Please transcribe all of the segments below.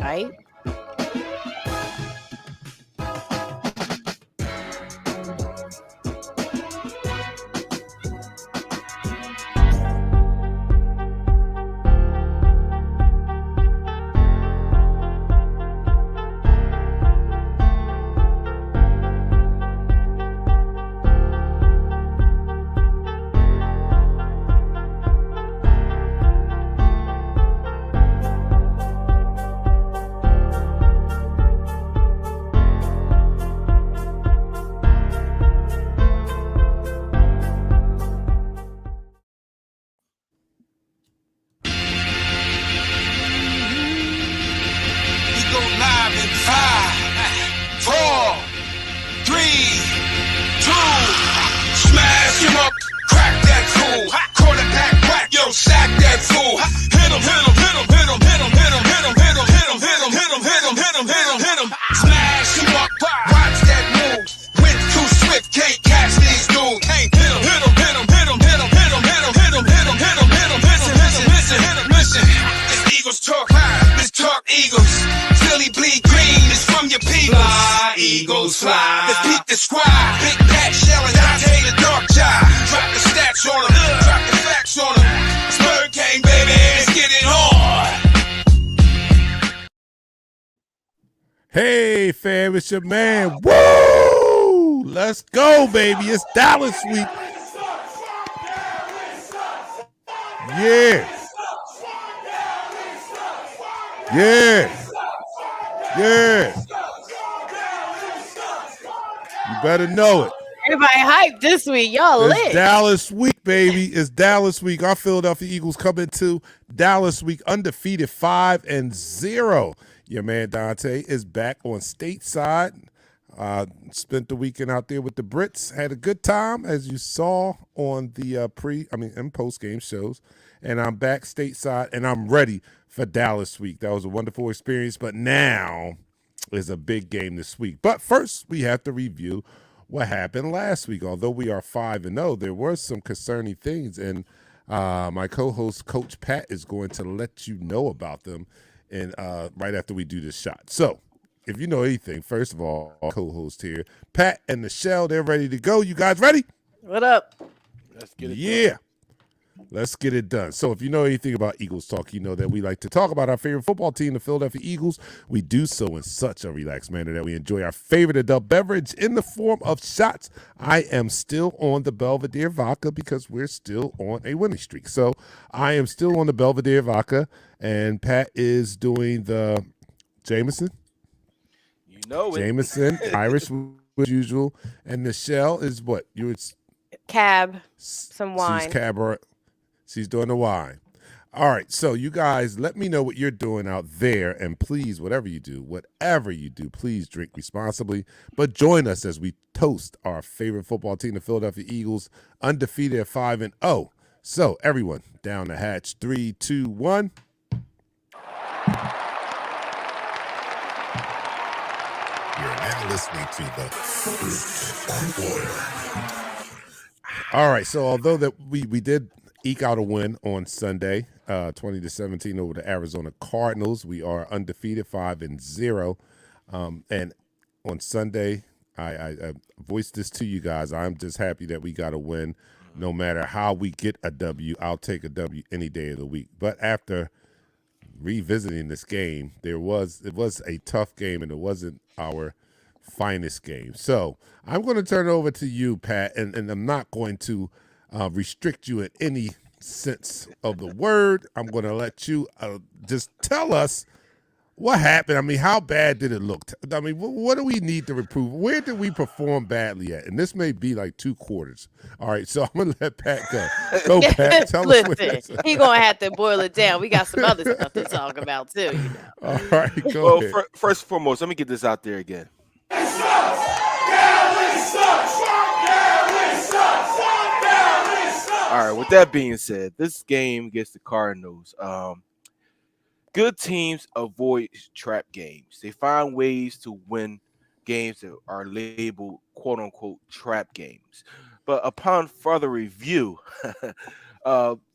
right? Hey, fam, it's your man. Woo! Let's go, baby. It's Dallas week. Yeah. Yeah. Yeah. You better know it. Everybody hyped this week. Y'all It's lit. Dallas week, baby. It's Dallas week. Our Philadelphia Eagles coming to Dallas week undefeated 5-0. Your man Dante is back on stateside. Spent the weekend out there with the Brits. Had a good time, as you saw on the and post-game shows. And I'm back stateside, and I'm ready for Dallas week. That was a wonderful experience, but now is a big game this week. But first, we have to review what happened last week. Although we are 5-0, there were some concerning things, and my co-host, Coach Pat, is going to let you know about them and right after we do this shot. So, if you know anything, first of all, our co-host here, Pat and Michelle, they're ready to go. You guys ready? What up? Let's get it done. Let's get it done. So if you know anything about Eagles talk, you know that we like to talk about our favorite football team, the Philadelphia Eagles. We do so in such a relaxed manner that we enjoy our favorite adult beverage in the form of shots. I am still on the Belvedere vodka because we're still on a winning streak. So I am still on the Belvedere vodka, and Pat is doing the Jameson. You know it. Jameson, Irish as usual. And Michelle is what? Cab, some wine. She's doing the wine. All right, so you guys, let me know what you're doing out there, and please, whatever you do, please drink responsibly. But join us as we toast our favorite football team, the Philadelphia Eagles, undefeated at 5-0. So, everyone, down the hatch, 3, 2, 1. You're now listening to the Fruit on Order. All right, so although that we did eke out a win on Sunday, 20-17 over the Arizona Cardinals. We are undefeated, 5-0. And on Sunday, I voiced this to you guys. I'm just happy that we got a win. No matter how we get a W, I'll take a W any day of the week. But after revisiting this game, it was a tough game, and it wasn't our finest game. So I'm going to turn it over to you, Pat, and I'm not going to restrict you in any sense of the word. I'm going to let you just tell us what happened. I mean, how bad did it look? I mean, what do we need to improve? Where did we perform badly at? And this may be like 2 quarters. All right, so I'm going to let Pat go. Go, Pat. Tell us what Listen, he's going to have to boil it down. We got some other stuff to talk about, too. You know. All right, go ahead. First and foremost, let me get this out there again. All right, with that being said, this game against the Cardinals, good teams avoid trap games. They find ways to win games that are labeled quote-unquote trap games. But upon further review,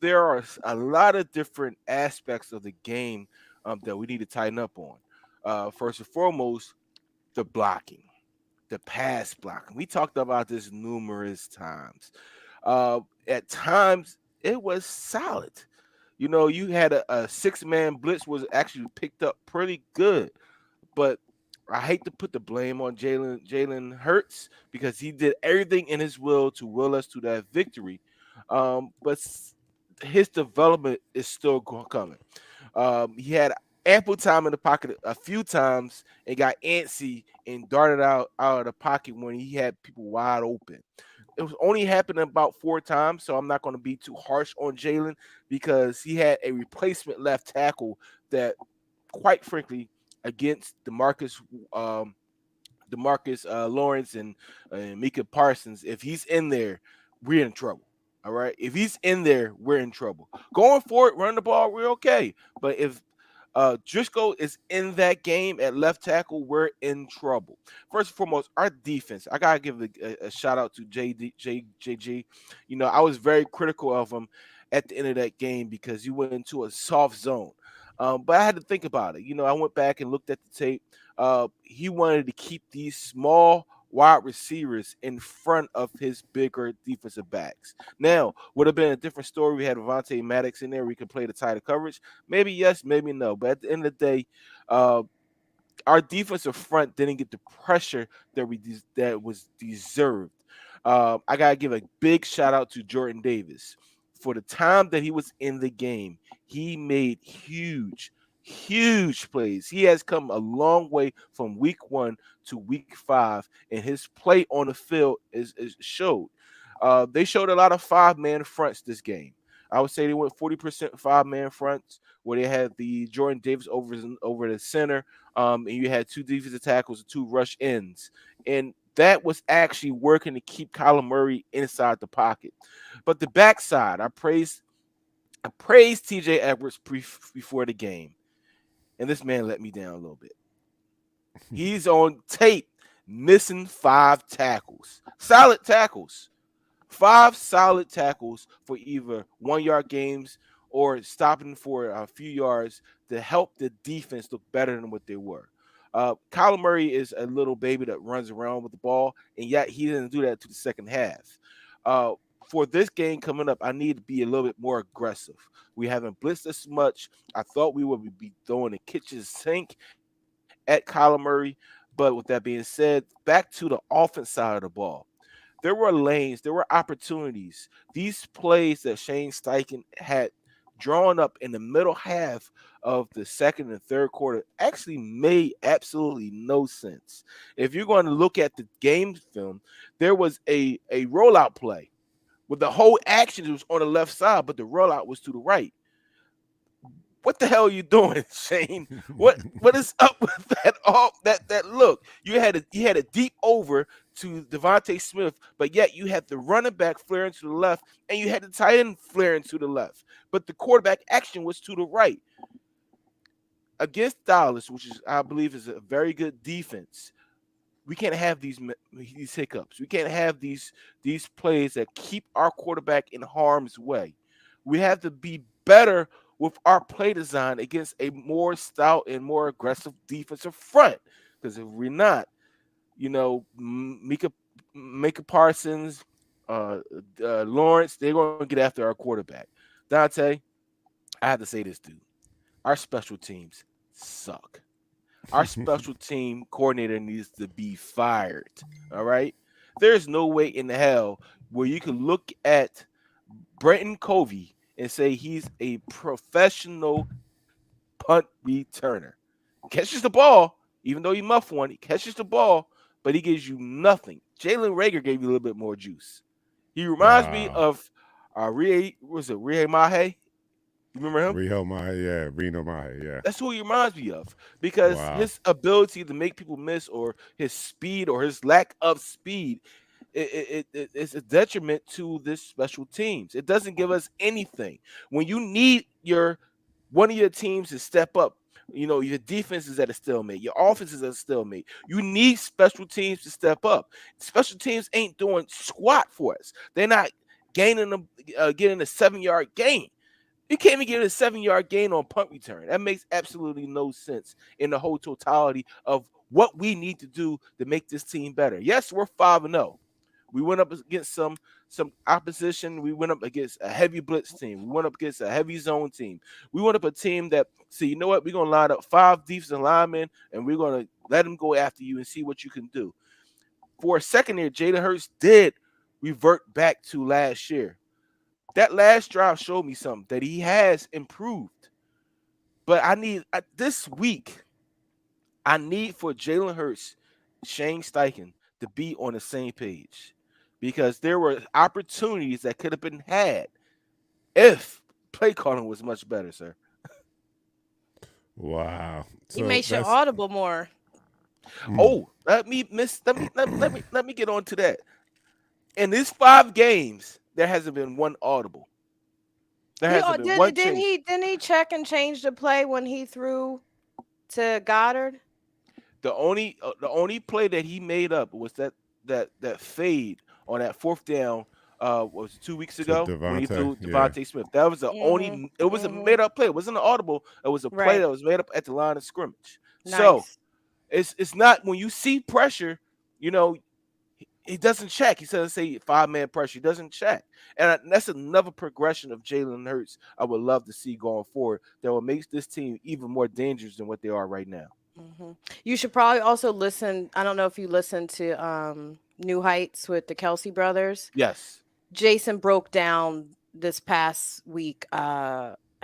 there are a lot of different aspects of the game that we need to tighten up on. First and foremost, the blocking, the pass blocking. We talked about this numerous times. At times, it was solid. You know, you had a six-man blitz was actually picked up pretty good, but I hate to put the blame on Jalen Hurts because he did everything in his will us to that victory. But his development is still coming. He had ample time in the pocket a few times and got antsy and darted out of the pocket when he had people wide open. It was only happening about 4 times, so I'm not going to be too harsh on Jalen because he had a replacement left tackle that, quite frankly, against um, Demarcus Lawrence and Mika Parsons, if he's in there, we're in trouble. All right. If he's in there, we're in trouble. Going for it, run the ball, we're okay. But if Driscoll is in that game at left tackle, we're in trouble. First and foremost, our defense. I gotta give a shout out to JG. You know, I was very critical of him at the end of that game because you went into a soft zone. But I had to think about it. You know, I went back and looked at the tape. He wanted to keep these small wide receivers in front of his bigger defensive backs. Now, would have been a different story. We had Avonte Maddox in there. We could play the tighter coverage. Maybe yes, maybe no. But at the end of the day, uh, our defensive front didn't get the pressure that was deserved. I gotta give a big shout out to Jordan Davis for the time that he was in the game. He made huge plays. He has come a long way from week 1 to week 5, and his play on the field is showed. They showed a lot of 5-man fronts this game. I would say they went 40% 5-man fronts, where they had the Jordan Davis over the center, and you had 2 defensive tackles and 2 rush ends, and that was actually working to keep Kyler Murray inside the pocket. But the backside, I praised TJ Edwards before the game, and this man let me down a little bit. He's on tape missing 5 tackles, solid tackles. 5 solid tackles for either 1-yard games or stopping for a few yards to help the defense look better than what they were. Kyler Murray is a little baby that runs around with the ball, and yet he didn't do that to the second half. Uh, for this game coming up, I need to be a little bit more aggressive. We haven't blitzed as much. I thought we would be throwing the kitchen sink at Kyler Murray, but with that being said, back to the offense side of the ball. There were lanes, there were opportunities. These plays that Shane Steichen had drawn up in the middle half of the second and third quarter actually made absolutely no sense. If you're going to look at the game film, there was a rollout play with the whole action was on the left side, but the rollout was to the right. What the hell are you doing, Shane? What is up with that? All that look. You had a deep over to Devontae Smith, but yet you had the running back flaring to the left, and you had the tight end flaring to the left. But the quarterback action was to the right. Against Dallas, which is I believe is a very good defense, we can't have these hiccups. We can't have these plays that keep our quarterback in harm's way. We have to be better with our play design against a more stout and more aggressive defensive front. Because if we're not, you know, Mika Parsons, Lawrence, they're going to get after our quarterback. Dante, I have to say this, dude. Our special teams suck. Our special team coordinator needs to be fired. All right. There's no way in hell where you can look at Brenton Covey and say he's a professional punt returner. Catches the ball, even though he muff one, he catches the ball, but he gives you nothing. Jalen Rager gave you a little bit more juice. He reminds me Wow. of Rie Mahe? You remember him? Reno Mahe, yeah. That's who he reminds me of because Wow. his ability to make people miss or his speed or his lack of speed it's a detriment to this special teams. It doesn't give us anything. When you need one of your teams to step up, you know, your defense is at a stalemate, your offense is at a stalemate. You need special teams to step up. Special teams ain't doing squat for us. They're not getting a 7-yard gain. He can't even get a 7-yard gain on punt return. That makes absolutely no sense in the whole totality of what we need to do to make this team better. Yes, we're 5-0. We went up against some opposition. We went up against a heavy blitz team. We went up against a heavy zone team. We went up a team that, see, you know what? We're gonna line up 5 defensive linemen and we're gonna let them go after you and see what you can do. For a second there, Jalen Hurts did revert back to last year. That last drive showed me something that he has improved. But this week, I need for Jalen Hurts, Shane Steichen to be on the same page because there were opportunities that could have been had if play calling was much better, sir. Wow. He So makes you that's audible more. Oh, let me get on to that. In these 5 games, there hasn't been one audible. There He hasn't been one didn't change. he check and change the play when he threw to Goddard? The only play that he made up was that fade on that 4th down. Was 2 weeks to ago when he Devontae. threw Yeah. Devontae Smith. That was the Mhm. only. It was a Mhm. made up play. It wasn't an audible. It was a play Right. that was made up at the line of scrimmage. So Nice. it's not when you see pressure. You know, he doesn't check. He doesn't say 5-man pressure. He doesn't check, and that's another progression of Jalen Hurts. I would love to see going forward that will make this team even more dangerous than what they are right now. You should probably also listen. I don't know if you listen to New Heights with the Kelsey brothers. Yes. Jason broke down this past week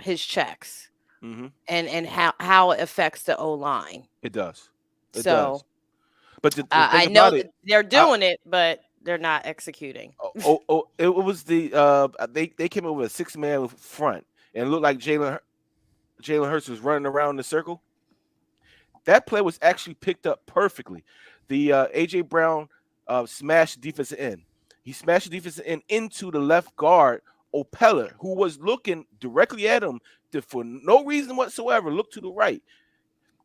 his checks Mm-hmm. and how it affects the O line. It does. It does. So But the thing I know about it, they're I, doing it, but they're not executing. it was the they came up with a 6-man front and it looked like Jalen Hurts was running around in the circle. That play was actually picked up perfectly. The AJ Brown smashed the defensive end. He smashed the defensive end into the left guard Opeller, who was looking directly at him for no reason whatsoever. Look to the right.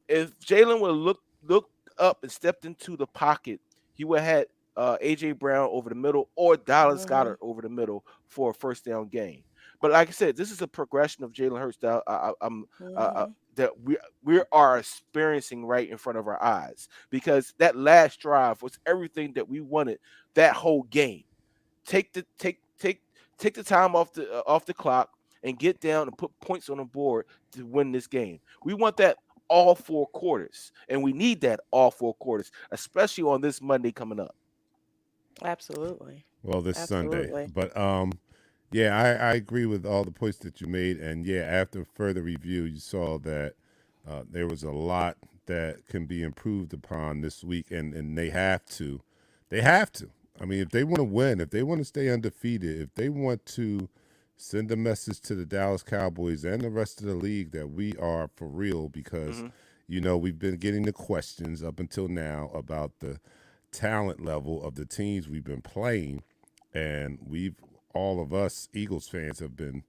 If Jalen would have looked up and stepped into the pocket, he would have had AJ Brown over the middle or Dallas Mhm. Goddard over the middle for a first down gain. But like I said, this is a progression of Jalen Hurts that Mhm. that we are experiencing right in front of our eyes because that last drive was everything that we wanted that whole game. Take the take the time off the clock and get down and put points on the board to win this game. We want that all 4 quarters, and we need that all 4 quarters, especially on this Monday coming up. Absolutely. Well, this Sunday. Absolutely. But yeah, I agree with all the points that you made. And yeah, after further review, you saw that there was a lot that can be improved upon this week, and they have to. They have to. I mean, if they want to win, if they want to stay undefeated, if they want to send a message to the Dallas Cowboys and the rest of the league that we are for real, because, Mm-hmm. we've been getting the questions up until now about the talent level of the teams we've been playing, and all of us Eagles fans have been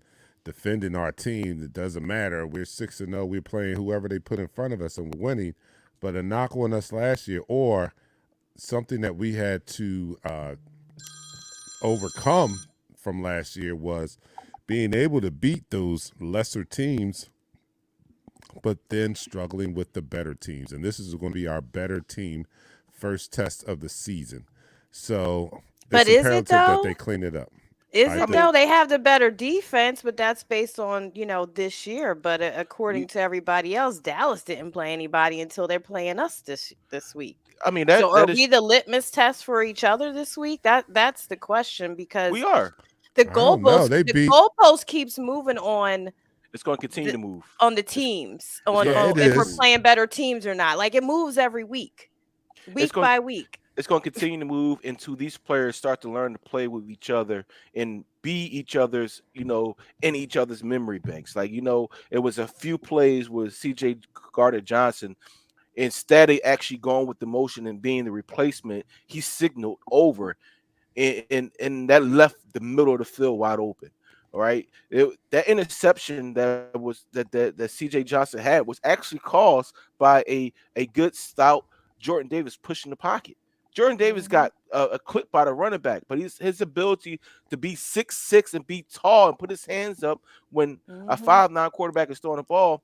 defending our team. It doesn't matter. We're 6-0. We're playing whoever they put in front of us, and we're winning. But a knock on us last year, or something that we had to overcome from last year, was being able to beat those lesser teams, but then struggling with the better teams. And this is going to be our better team first test of the season. So But it's is it imperative that though? they clean it up. Is I it think. though? They have the better defense, but that's based on, this year. But according You, to everybody else, Dallas didn't play anybody until they're playing us this week. I mean So are that we is the litmus test for each other this week? That's the question we because are. the I don't know. goalpost They the beat. goalpost keeps moving on It's going to continue the to move. on the It's teams it's on, going to Yeah, it on if continue to we're is. move. playing better teams or not. Like it moves every It's week going by week. it's going to continue to move until these players start to learn to play with each other and be each other's, in each other's memory banks. Like, it was a few plays with CJ Gardner Johnson. Instead of actually going with the motion and being the replacement, he signaled over and that left the middle of the field wide open. All right. That interception that CJ Johnson had was actually caused by a good stout Jordan Davis pushing the pocket. Jordan Davis Mhm. got clipped by the running back, but his ability to be 6'6" and be tall and put his hands up when a Mhm. 5'9" quarterback is throwing the ball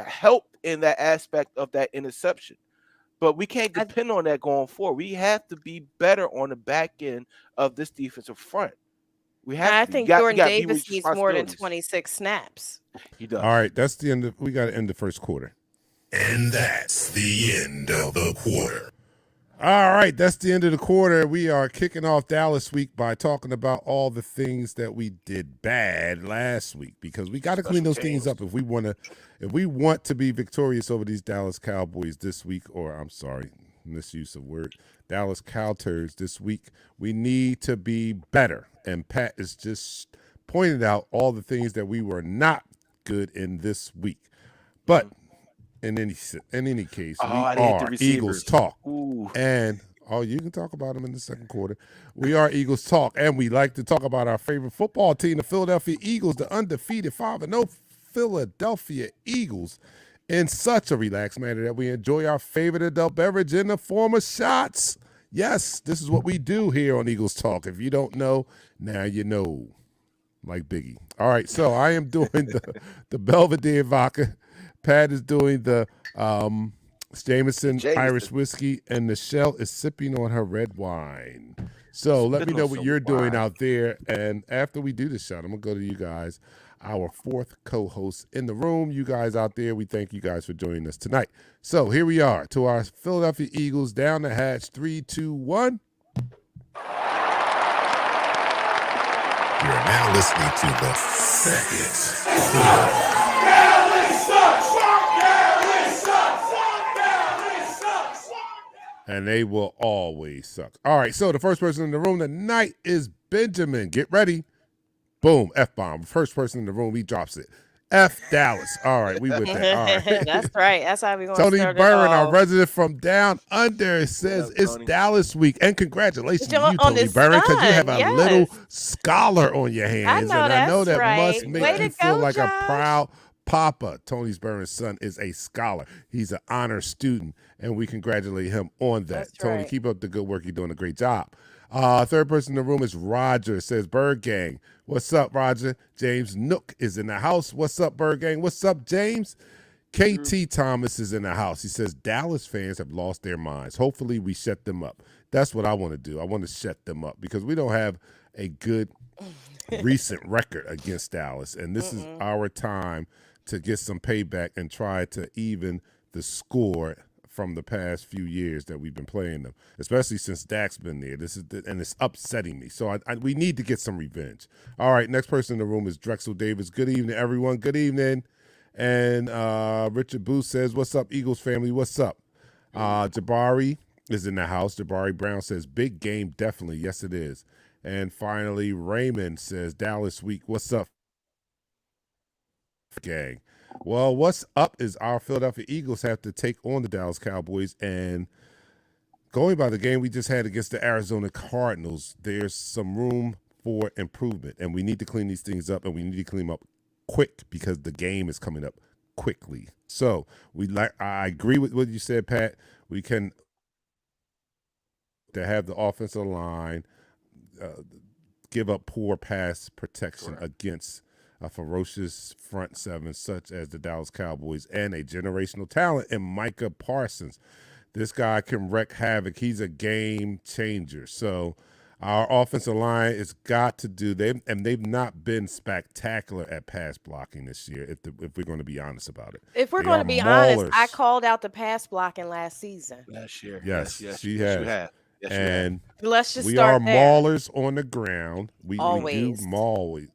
helped in that aspect of that interception. But we can't I depend on that going forward. We have to be better on the back end of this defensive front. We have to I be. You think got you Jordan got people with Davis needs more than responsibilities. 26 snaps. He All does. right, that's the end of. We got to end the first quarter. And that's the end of the quarter. All right, that's the end of the quarter. We are kicking off Dallas week by talking about all the things that we did bad last week because we got to clean Special those things teams. up if we want to be victorious over these Dallas Cowboys this week, or I'm sorry, misuse of word, Dallas Cowturds this week. We need to be better, and Pat is just pointed out all the things that we were not good in this week. But in any case, Oh, we I didn't hit the are Eagles receivers. Talk. Ooh. And you can talk about them in the second quarter. We are Eagles Talk, and we like to talk about our favorite football team, the Philadelphia Eagles, the undefeated 5-0 Philadelphia Eagles, in such a relaxed manner that we enjoy our favorite adult beverage in the form of shots. Yes, this is what we do here on Eagles Talk. If you don't know, now you know, like Biggie. All right, so I am doing the Belvedere vodka. Pat is doing the Jameson Irish whiskey, and Michelle is sipping on her red wine. So let me Spitting know on what some you're doing wine. out there. And after we do this shot, I'm going to go to you guys, our fourth co-host in the room. You guys out there, we thank you guys for joining us tonight. So here we are to our Philadelphia Eagles down the hatch. 3, 2, 1. You're now listening to the second. And they will always suck. All right, so the first person in the room tonight is Benjamin. Get ready. Boom, F-bomb. First person in the room, he drops it. F Dallas. All right, we with that. All right. That's right. That's how we're going to Tony start it Byrne, our off. resident from down under, says up, it's Tony? Dallas week. And congratulations to you, On Tony the Byrne, because you have sun, a little yes. scholar on your I hands. know And I know that's that must right. make Way you to feel go, like a Josh. proud papa. Tony Byrne's son is a scholar. He's an honor student, and we congratulate him on that. That's Tony, right. keep up the good work. You're doing a great job. Third person in the room is Roger. Says Bird Gang. What's up, Roger? James Nook is in the house. What's up, Bird Gang? What's up, James? KT Thomas is in the house. He says Dallas fans have lost their minds. Hopefully we shut them up. That's what I want to do. I want to shut them up because we don't have a good recent record against Dallas. And this is our time to get some payback and try to even the score from the past few years that we've been playing them, especially since Dak's been there. And it's upsetting me. So we need to get some revenge. All right, next person in the room is Drexel Davis. Good evening, everyone. Good evening. And Richard Booth says, what's up, Eagles family? What's up? Jabari is in the house. Jabari Brown says, big game, definitely. Yes, it is. And finally, Raymond says, Dallas week, what's up, gang? Well, what's up is our Philadelphia Eagles have to take on the Dallas Cowboys. And going by the game we just had against the Arizona Cardinals, there's some room for improvement. And we need to clean these things up, and we need to clean them up quick because the game is coming up quickly. So I agree with what you said, Pat. We can to have the offensive line give up poor pass protection against a ferocious front seven such as the Dallas Cowboys and a generational talent in Micah Parsons. This guy can wreak havoc. He's a game changer. So our offensive line has got to do they've not been spectacular at pass blocking this year. If we're going to be honest about it, If we're They going are to be honest, I maulers. called out the pass blocking last season. Last year. Yes, Yes, she you has. have. Yes, you have. And Let's just we are start there. maulers on the ground. We do Always. maul when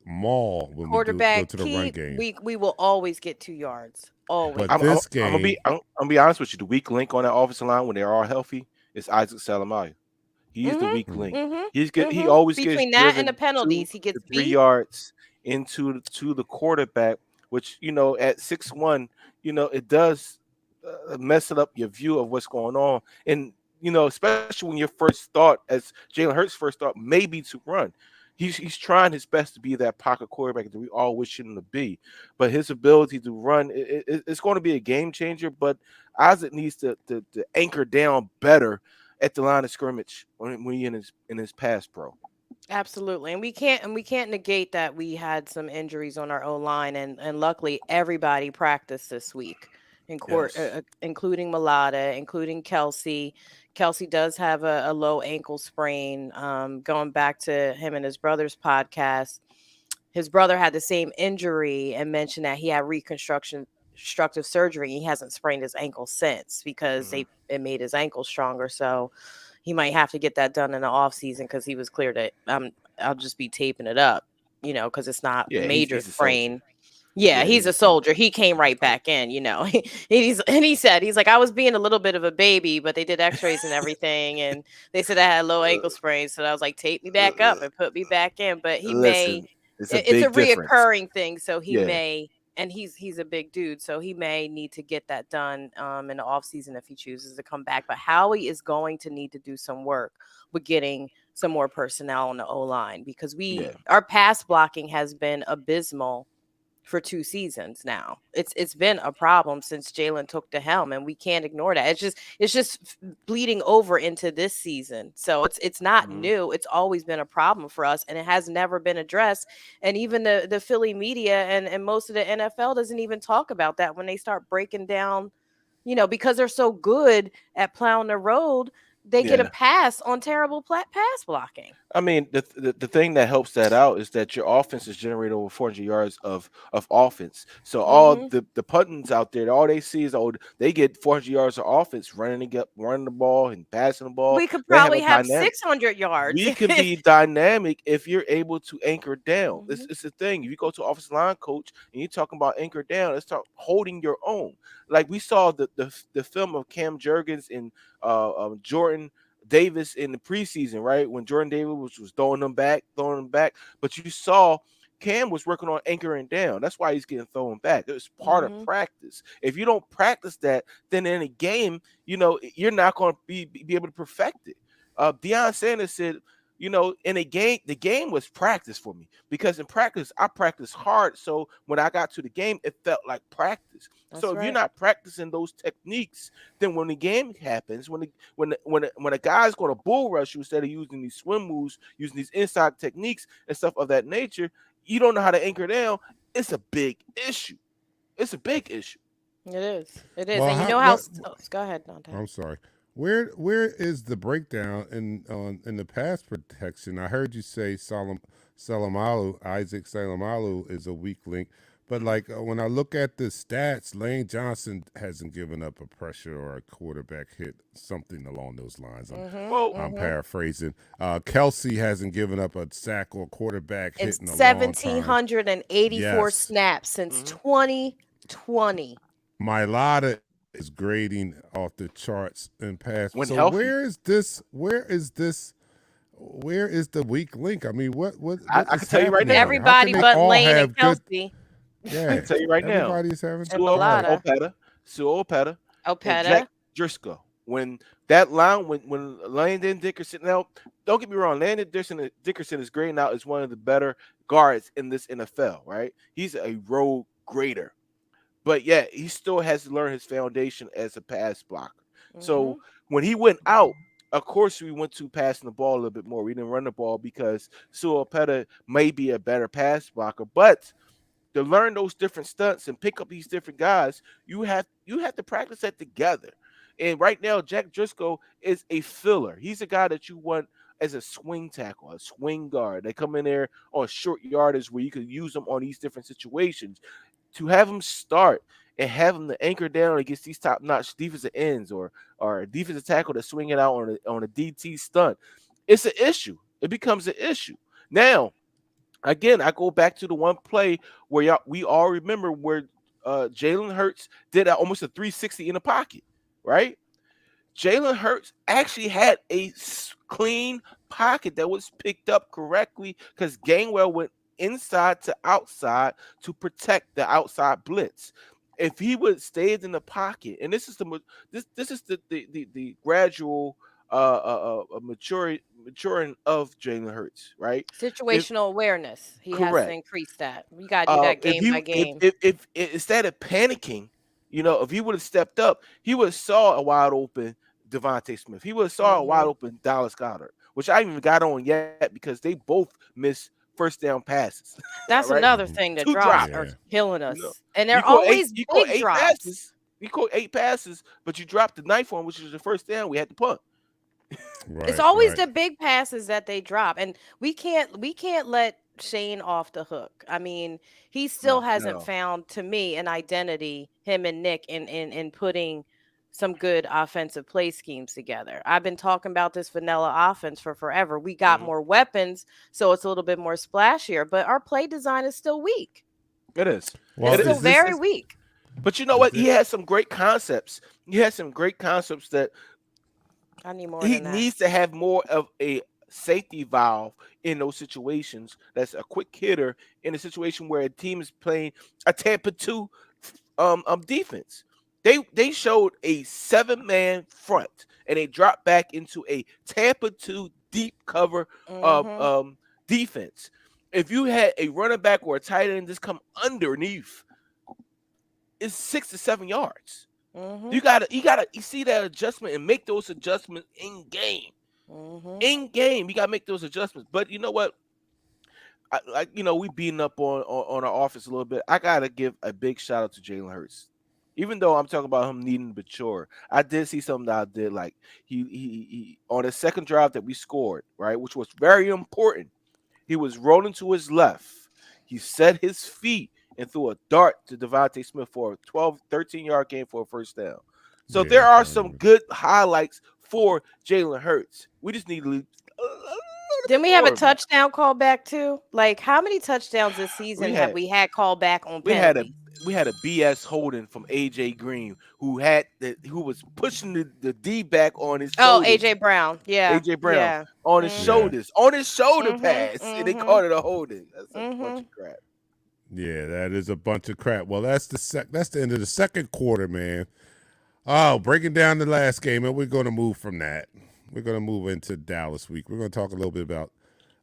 we go Quarterback to the run game. we will always get 2 yards. Always. But this I'm game, gonna be honest with you. The weak link on that offensive line when they're all healthy is Isaac Salamaya. He's the weak link. He always gets Between that and the driven 2 penalties, he to gets 3 beat. yards into the quarterback, which at 6'1", it does mess it up your view of what's going on. And especially when your first thought, as Jalen Hurts' first thought, may be to run. He's trying his best to be that pocket quarterback that we all wish him to be. But his ability to run, it's going to be a game changer. But Isaac needs to anchor down better at the line of scrimmage when he in his pass pro. Absolutely. And we can't negate that we had some injuries on our O line, and luckily everybody practiced this week in court, Yes. including Mulata, including Kelsey. Kelsey does have a low ankle sprain. Going back to him and his brother's podcast, his brother had the same injury and mentioned that he had reconstructive surgery. He hasn't sprained his ankle since because Mhm. it made his ankle stronger. So he might have to get that done in the off season because he was clear that I'll just be taping it up, because it's not Yeah, major he's a soldier. sprain. Yeah, Yeah, he's he's a a soldier. soldier. He came right back in, he said he's like, I was being a little bit of a baby, but they did X-rays and everything, and they said I had low ankle sprain, so I was like, tape me back up and put me back in. But he may, Listen, it's a it's a big difference. reoccurring thing, so he Yeah, may, and he's a big dude, so he may need to get that done in the off season if he chooses to come back. But Howie is going to need to do some work with getting some more personnel on the O line because yeah. our pass blocking has been abysmal for 2 seasons now. It's been a problem since Jalen took the helm, and we can't ignore that. It's just bleeding over into this season. So it's not Mhm. new. It's always been a problem for us, and it has never been addressed. And even the Philly media and most of the NFL doesn't even talk about that when they start breaking down, because they're so good at plowing the road, they get a Yeah. pass on terrible pass blocking. I mean, the thing that helps that out is that your offense is generating over 400 yards of offense. So all Hmm. the puntins out there, all they see is they get 400 yards of offense running the ball and passing the ball. We could They have a probably have dynamic. 600 yards. We can be dynamic if you're able to anchor down. It's, Mhm. it's the thing. If you go to offensive line coach and you're talking about anchor down, let's talk holding your own. Like we saw the film of Cam Jurgens and Jordan Davis in the preseason, right? When Jordan Davis was throwing them back. But you saw Cam was working on anchoring down. That's why he's getting thrown back. It was part of Mhm. practice. If you don't practice that, then in a game, you're not going to be able to perfect it. Deion Sanders said, in a game, the game was practice for me because in practice, I practiced hard. So when I got to the game, it felt like practice. So That's if you're right. not practicing those techniques, then when the game happens, when a guy's going to bull rush you instead of using these swim moves, using these inside techniques and stuff of that nature, you don't know how to anchor down. It's a big issue. It's a big issue. It is. It is. Well, And you how know how what? go ahead, Dante. I'm sorry. Where is the breakdown in the pass protection? I heard you say Isaac Salamalu is a weak link, but like when I look at the stats, Lane Johnson hasn't given up a pressure or a quarterback hit, something along those lines. Mhm. Well, I'm Mhm. paraphrasing. Kelsey hasn't given up a sack or quarterback hit It's in a long time. 1784 Yes, snaps since mhm. 2020. Mylata is grading off the charts in pass. When So healthy, where is this? Where is this? Where is the weak link? I mean, what I is can tell you right happening now. here? How can Everybody they but all Lane and have good? Kelsey I Yeah, can tell you right now. everybody's having. and All right, Mulata. And Jack Opeta. Driscoll. When that line, when Landon Dickerson, now don't get me wrong, Dickerson is grading out as one of the better guards in this NFL, right? He's a road grader, but yeah, he still has to learn his foundation as a pass blocker. So Mhm. when he went out, of course, we went to passing the ball a little bit more. We didn't run the ball because Suopeta may be a better pass blocker, but to learn those different stunts and pick up these different guys, you have to practice that together. And right now, Jack Driscoll is a filler. He's a guy that you want as a swing tackle, a swing guard. They come in there on short yardage where you could use them on these different situations. To have him start and have him to anchor down against these top-notch defensive ends or a defensive tackle to swing it out on a DT stunt, it's an issue. It becomes an issue. Now, again, I go back to the one play where we all remember where Jalen Hurts did almost a 360 in the pocket, right? Jalen Hurts actually had a clean pocket that was picked up correctly because Gainwell went inside to outside to protect the outside blitz. If he would stayed in the pocket, and this is the gradual maturing of Jalen Hurts, right? If Situational awareness. He has to correct. increase that. You got to do that If game he by game. if instead of panicking, if he would have stepped up, he would have saw a wide open Devontae Smith. He would have saw a wide open Dallas Goddard, which I even got on yet because they both missed first down passes. All That's right, another thing. The 2 drops drops. are Yeah. killing You know, us, and you they're caught eight. always You caught big 8 passes. drops. You caught 8 passes, but you dropped the ninth one, which was the first down. We had to punt. It's Right, always right. the big passes that they drop, and we can't let Shane off the hook. I mean, he still No, not at hasn't all. found to me an identity, him and Nick, in putting some good offensive play schemes together. I've been talking about this vanilla offense for forever. We got Mhm. more weapons, so it's a little bit more splashier, but our play design is still weak. It is. It's Well, It still is is. this very It's, weak. but you know is what? He it has some great concepts. He has some great concepts that I need more he than that. needs to have more of a safety valve in those situations. That's a quick hitter in a situation where a team is playing a Tampa 2 defense. They showed a 7-man front and they dropped back into a Tampa 2 deep cover Mhm. defense. If you had a running back or a tight end just come underneath, it's 6 to 7 yards. Mhm. You see that adjustment and make those adjustments in game. Mhm. In game, you gotta make those adjustments. But you know what? We beating up on our offense a little bit. I gotta give a big shout out to Jalen Hurts. Even though I'm talking about him needing to mature, I did see something that I did like. He on the second drive that we scored, right, which was very important. He was rolling to his left. He set his feet and threw a dart to Devontae Smith for a 12, 13-yard gain for a first down. So there Yeah, are I some remember. good highlights for Jalen Hurts. We just need to leave a little Didn't bit we have a more of that. touchdown call back too? Like, how many touchdowns this We season have had we had called back on we had a penalties? we had a BS holding from AJ Green who was pushing the D back on his Oh, shoulders. AJ Brown. Yeah, AJ Brown yeah. on his Mhm. Yeah. shoulders, on his shoulder Mhm. pass, and they Mhm. called it a holding. That's a bunch Mhm. of crap. Yeah, that is a bunch of crap. Well, that's the end of the second quarter, man. Oh, breaking down the last game, and we're going to move from that. We're going to move into Dallas week. We're going to talk a little bit about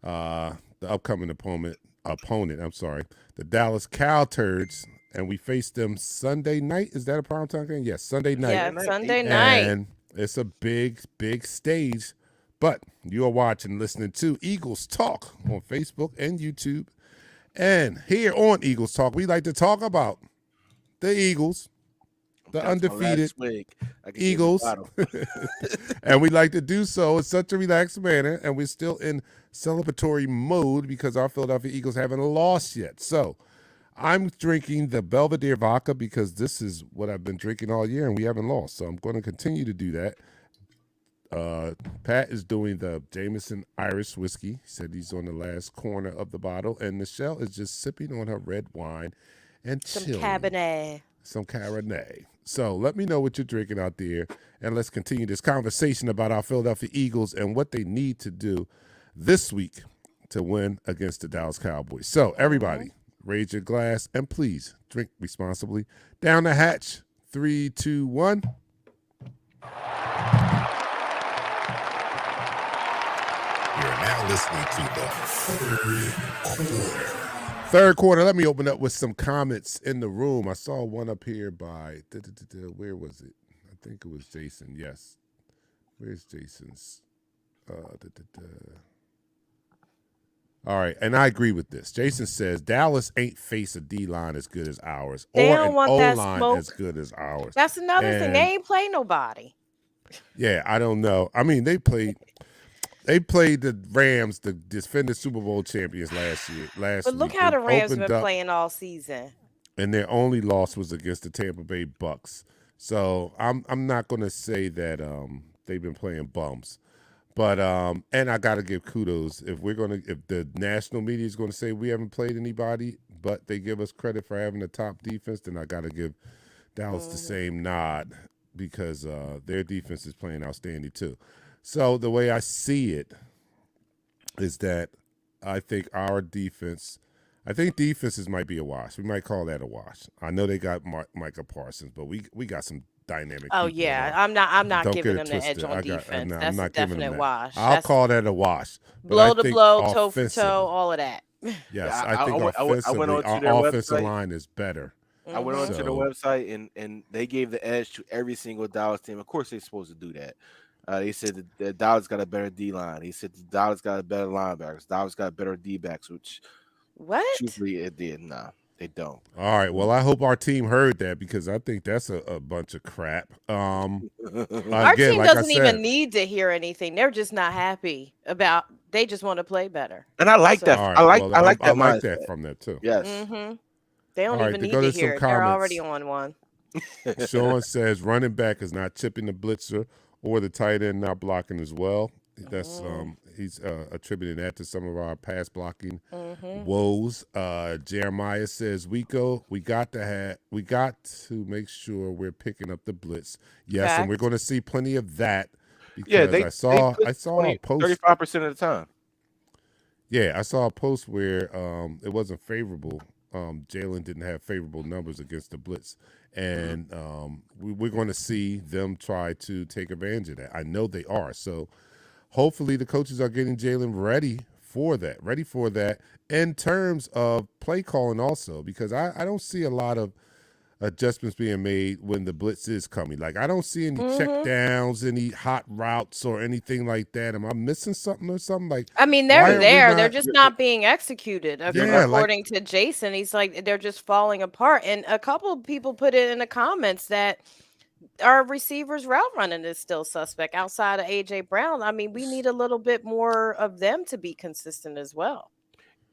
the upcoming opponent. I'm sorry, the Dallas Cowturds, and we face them Sunday night. Is that a primetime game? Yes, Sunday night, Yeah, Sunday night, Sunday 8 p.m. night. and it's a big, big stage. But you are watching, listening to Eagles Talk on Facebook and YouTube. And here on Eagles Talk, we like to talk about the Eagles, the That was my last undefeated swig. I could give the Eagles. bottle. And we like to do so in such a relaxed manner. And we're still in celebratory mode because our Philadelphia Eagles haven't lost yet. So I'm drinking the Belvedere vodka because this is what I've been drinking all year and we haven't lost. So I'm going to continue to do that. Pat is doing the Jameson Irish whiskey. He said he's on the last corner of the bottle. And Michelle is just sipping on her red wine and Some chilling. Cabernet. Some Cabernet. So let me know what you're drinking out there, and let's continue this conversation about our Philadelphia Eagles and what they need to do this week to win against the Dallas Cowboys. So Mhm. everybody, raise your glass and please drink responsibly. Down the hatch, 3, 2, 1. You're now listening to the third quarter. Third quarter, let me open up with some comments in the room. I saw one up here by, where was it? I think it was Jason. Yes. Where's Jason's? All right, and I agree with this. Jason says Dallas ain't face a D line as good as ours, They or don't an want O that line as smoke. good as ours. That's another thing. They And ain't play nobody. yeah, I don't know. I mean, they played the Rams, the defending Super Bowl champions last But look week. how They the Rams opened been up, playing all season. and their only loss was against the Tampa Bay Bucks. So I'm not gonna say that they've been playing bums. But and I gotta give kudos if the national media is gonna say we haven't played anybody, but they give us credit for having a top defense, then I gotta give Dallas the Mhm. same nod because their defense is playing outstanding too. So the way I see it is that I think defenses might be a wash. We might call that a wash. I know they got Micah Parsons, but we got some dynamic Oh people on yeah, our. I'm not Don't get giving it them the edge twisted. on I'm defense. not, I'm That's a not giving them definite that. wash. I'll That's call that a wash. But I blow to think blow, toe for toe, offensively, all of that. yes, Yeah, I think I went offensively onto our their offensive website. line is better I went Mm-hmm. onto the So website and they gave the edge to every single Dallas team. Of course, they're supposed to do that. They said that the Dallas got a better D line. They said the Dallas got a better linebackers. Dallas got better D backs, which What? truthfully it did. Nah, they don't. all right. Well, I hope our team heard that because I think that's a bunch of crap. Our Again, team like I doesn't even said, need to hear anything. They're just not happy about. They just want to play better. And I like that. So, all I right. like Well, I like I that like that mindset. from that too. Yes. mm-hmm. They don't All right. even To need go to to some hear it. They're already comments. on one. Sean says running back is not chipping the blitzer or the tight end not blocking as well. That's he's attributing that to some of our pass blocking Mm-hmm. woes. Jeremiah says we got to make sure we're picking up the blitz. Yes, and we're Fact. going to see plenty of that Yeah, because they I blitz saw a post. 35% of the time. Yeah, I saw a post where it wasn't favorable. Jalen didn't have favorable numbers against the blitz, and we're going to see them try to take advantage of that. I know they are. So hopefully the coaches are getting Jalen ready for that in terms of play calling also, because I don't see a lot of adjustments being made when the blitz is coming. Like I don't see any check Mm-hmm. downs, any hot routes or anything like that. Am I missing something or something? Like I mean, why they're are we there. They're not? just not being executed. You're Yeah, like According to Jason, he's like they're just falling apart. And a couple of people put it in the comments that our receivers route running is still suspect outside of AJ Brown. I mean, we need a little bit more of them to be consistent as well.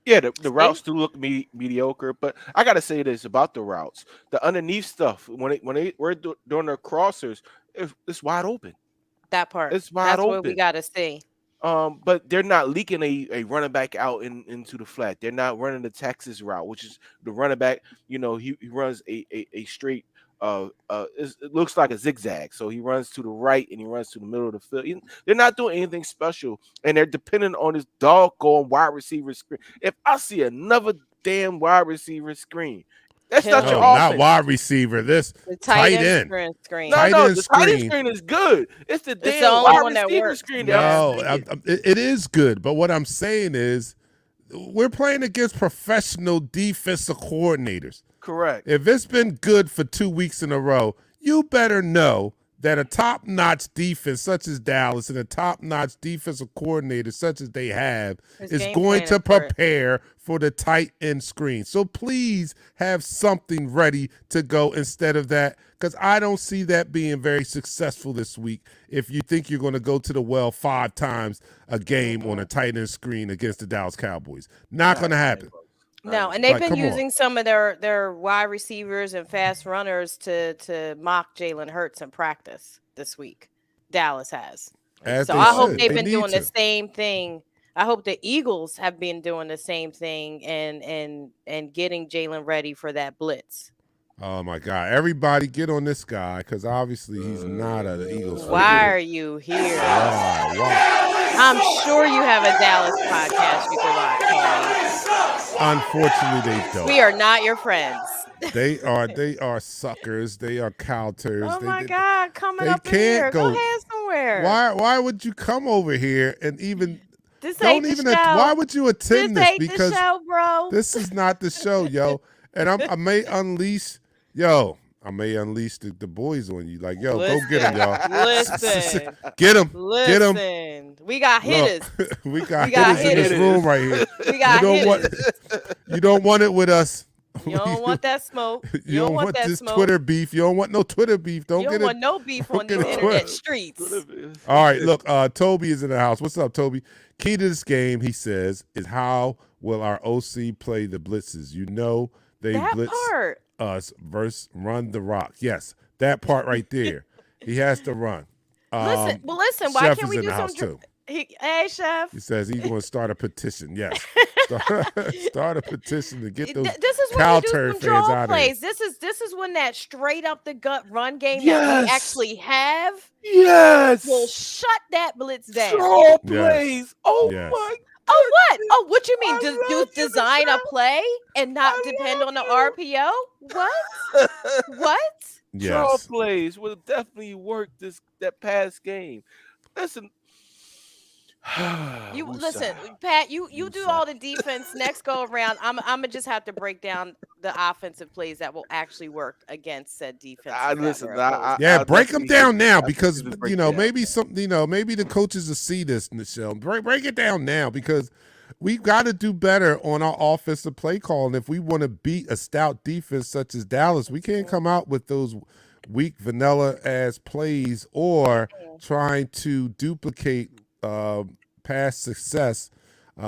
Yeah, the See? routes do look mediocre, but I gotta say this about the routes: the underneath stuff when they doing their crossers, it's wide open. That part. It's wide That's what we open. got to see. But they're not leaking a running back out into the flat. They're not running the Texas route, which is the running back. He runs a straight. It looks like a zigzag. So he runs to the right and he runs to the middle of the field. They're not doing anything special, and they're dependent on this doggone wide receiver screen. If I see another damn wide receiver screen, that's not Killing your no, me. not offense. wide receiver. This The tight tight end end, screen. No, tight no, end the tight end screen. screen is good. It's the It's the damn only wide one that receiver works. screen that I'm Yeah. No, seeing. it is good. But what I'm saying is, we're playing against professional defensive coordinators. Correct. If it's been good for 2 weeks in a row, you better know that a top-notch defense such as Dallas and a top-notch defensive coordinator such as they have His is game going plan to is for it. prepare for the tight end screen. So please have something ready to go instead of that, because I don't see that being very successful this week if you think you're going to go to the well 5 times a game on a tight end screen against the Dallas Cowboys. Not going Not to even happen. close. Not No, even and close. they've Like, been come on. using some of their wide receivers and fast runners to mock Jalen Hurts in practice this week. Dallas has. As So they I hope should. they've They been need doing the to. same thing. I hope the Eagles have been doing the same thing and getting Jalen ready for that blitz. Oh my God! Everybody, get on this guy because obviously he's not an Eagles Why fan. are you here? Why? Why? I'm sure you have a Dallas podcast you can watch, homie. Unfortunately, they We are don't. not your friends. They are suckers. They are cow turds. Oh They my they, God, coming they up in can't here. Go go. ahead somewhere. Why would you come over here and even This don't ain't the even? show. Why would you This attend this? ain't the Because show, bro. this is not the show, yo. And I may unleash, yo. I may unleash the boys on you. Like, yo, go get them, y'all. Listen. Get them. Get them. Listen. We got Look, hitters. we got We got hitters in this hitters. room right here. We got hitters. You don't want it with us. You don't want that smoke. You don't want that this smoke. Twitter beef. You don't want no Twitter beef. Don't You get don't it. want no beef don't on get these it internet twisted. streets. All right, look, Toby is in the house. What's up, Toby? Key to this game, he says, is how will our OC play the blitzes? You know they That blitz part. us versus run the rock. Yes, that part right there. He has to run. Listen. Why Chef can't is we in do the some? house too. Hey, chef. He says he's going to start a petition. Yes, start a petition to get those This is when cow you do turd some fans draw out of here. plays. This is when that straight up the gut run game that we Yes. actually have Yes. will shut that blitz down. Draw Yes. plays. Oh Yes. my. Oh what? Oh, what you mean? I Do love you, design a Michelle. play and not I depend love on the you. RPO? What? What? Draw Yes. plays would have definitely worked that past game. Listen, You Woosah. listen, Pat. You do Woosah. all the defense. Next go around, I'm gonna just have to break down the offensive plays that will actually work against said I defenses that we're listen. opposed Yeah, I'll break them definitely hit. down now I'll because definitely break it down. maybe some maybe the coaches will see this, Michelle. Break it down now because we've got to do better on our offensive play call, and if we want to beat a stout defense such as Dallas, we can't to. come out with those weak vanilla ass plays or trying to duplicate past success.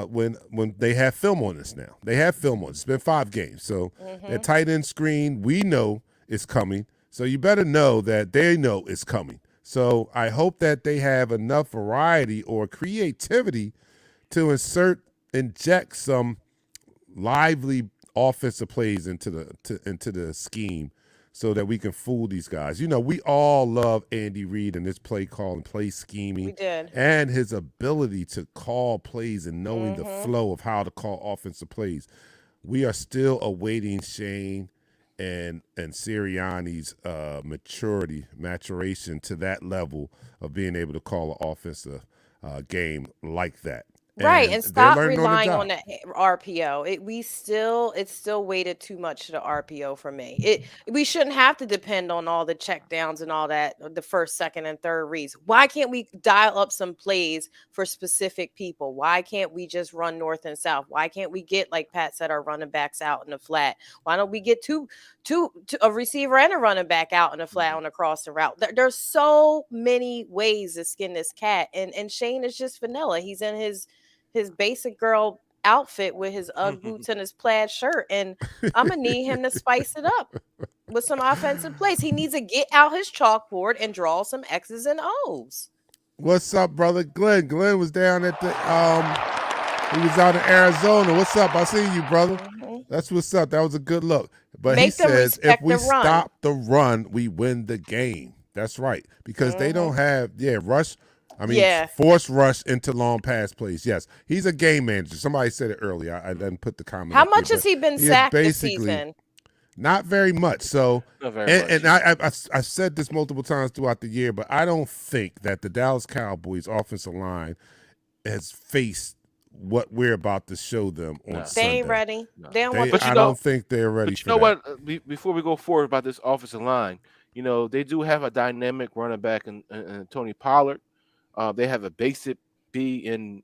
When they have film on us now, they have film on us. It's been 5 games, so that Mm-hmm. tight end screen we know is coming. So you better know that they know it's coming. So I hope that they have enough variety or creativity to inject some lively offensive plays into the scheme so that we can fool these guys. We all love Andy Reid and his play call and play We scheming did. and his ability to call plays and knowing the Mm-hmm. flow of how to call offensive plays. We are still awaiting Shane and Sirianni's maturation to that level of being able to call an offensive game like that. Right, And and they're stop learning on the relying on job. the RPO. It's still weighted too much to the RPO for me. We shouldn't have to depend on all the check downs and all that, the first, second, and third reads. Why can't we dial up some plays for specific people? Why can't we just run north and south? Why can't we get, like Pat said, our running backs out in the flat? Why don't we get a receiver and a running back out in the flat on a crossing route? There's so many ways to skin this cat, and Shane is just vanilla. He's in his basic girl outfit with his Ugg boots and his plaid shirt. And I'm gonna need him to spice it up with some offensive plays. He needs to get out his chalkboard and draw some X's and O's. What's up, brother Glenn? Glenn was down at the he was out in Arizona. What's up? I see you, brother. Hmm. That's what's up. That was a good look. But he Make them says if respect we the run. stop the run, we win the game. That's right. Because they Hmm. don't have rush. I mean, Yeah. force rush into long pass plays. Yes, he's a game manager. Somebody said it earlier. I didn't put the comment How up there, much has but he been he is sacked this basically season? not very much. So, Not very and much. I've said this multiple times throughout the year, but I don't think that the Dallas Cowboys offensive line has faced what we're about to show them on No, They ain't Sunday. ready. no. They don't want the But you I know, don't think they're ready but you for know that. what? Before we go forward about this offensive line, they do have a dynamic running back in Tony Pollard. They have a basic B in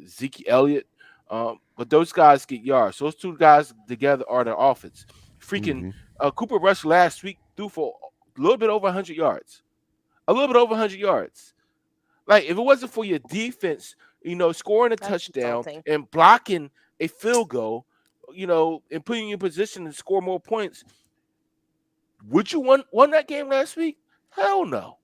Zeke Elliott. But those guys get yards. So those two guys together are the offense. Freaking Hmm. Cooper Rush last week threw for a little bit over 100 yards. A little bit over 100 yards. Like, if it wasn't for your defense, scoring a That's touchdown insulting. and blocking a field goal, and putting you in position to score more points, would you won that game last week? Hell no.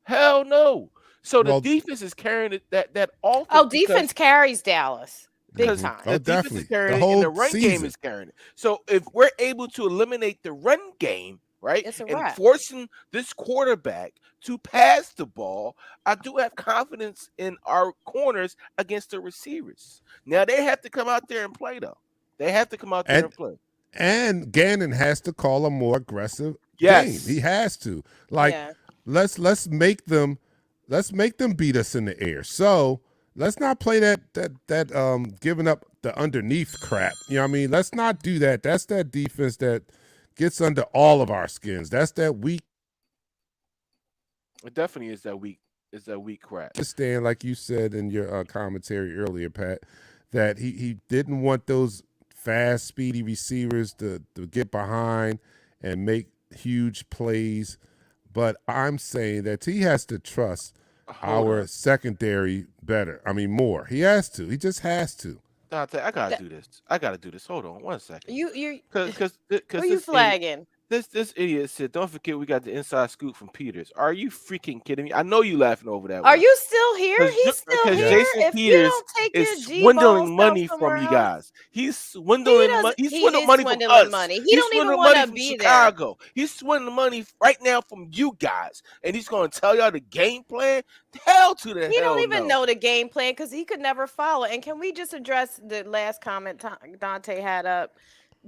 Hell no. So the Well, defense is carrying that offense Oh, because defense carries Dallas big because time. the oh, defense is definitely the carrying it and the whole run game season. is carrying it. So if we're able to eliminate the run game, right, It's a and wrap. forcing this quarterback to pass the ball, I do have confidence in our corners against the receivers. Now they have to come out there and play though. They have to come out there And and play. and Gannon has to call a more aggressive game. He Yes. has to. Like Yeah. let's make them beat us in the air. So let's not play that giving up the underneath crap. You know what I mean? Let's not do that. That's that defense that gets under all of our skins. That's that weak It definitely is that weak. Is that weak crap. understand, like you said in your commentary earlier, Pat, that he didn't want those fast, speedy receivers to get behind and make huge plays. But I'm saying that he has to trust Hold our on. secondary better. I mean, more. He has to. He just has to. Dante, I gotta That, do this. I gotta do this. Hold on one second. you Cause who you this idiot flagging? this idiot said, "Don't forget we got the inside scoop from Peters." Are you freaking kidding me? I know you laughing over that Are one. you still here? Because He's still here. Yes. Jason If you Peters don't take is your G ball swindling self money from somewhere you else, guys. He's swindling money. He he swindled is money from swindling us. money. He He's don't even swindling want money to from be there. Chicago. He's swindling money right now from you guys. And he's going to tell y'all the game plan? Hell to the He don't hell even no. know the game plan because he could never follow. And can we just address the last comment Dante had up?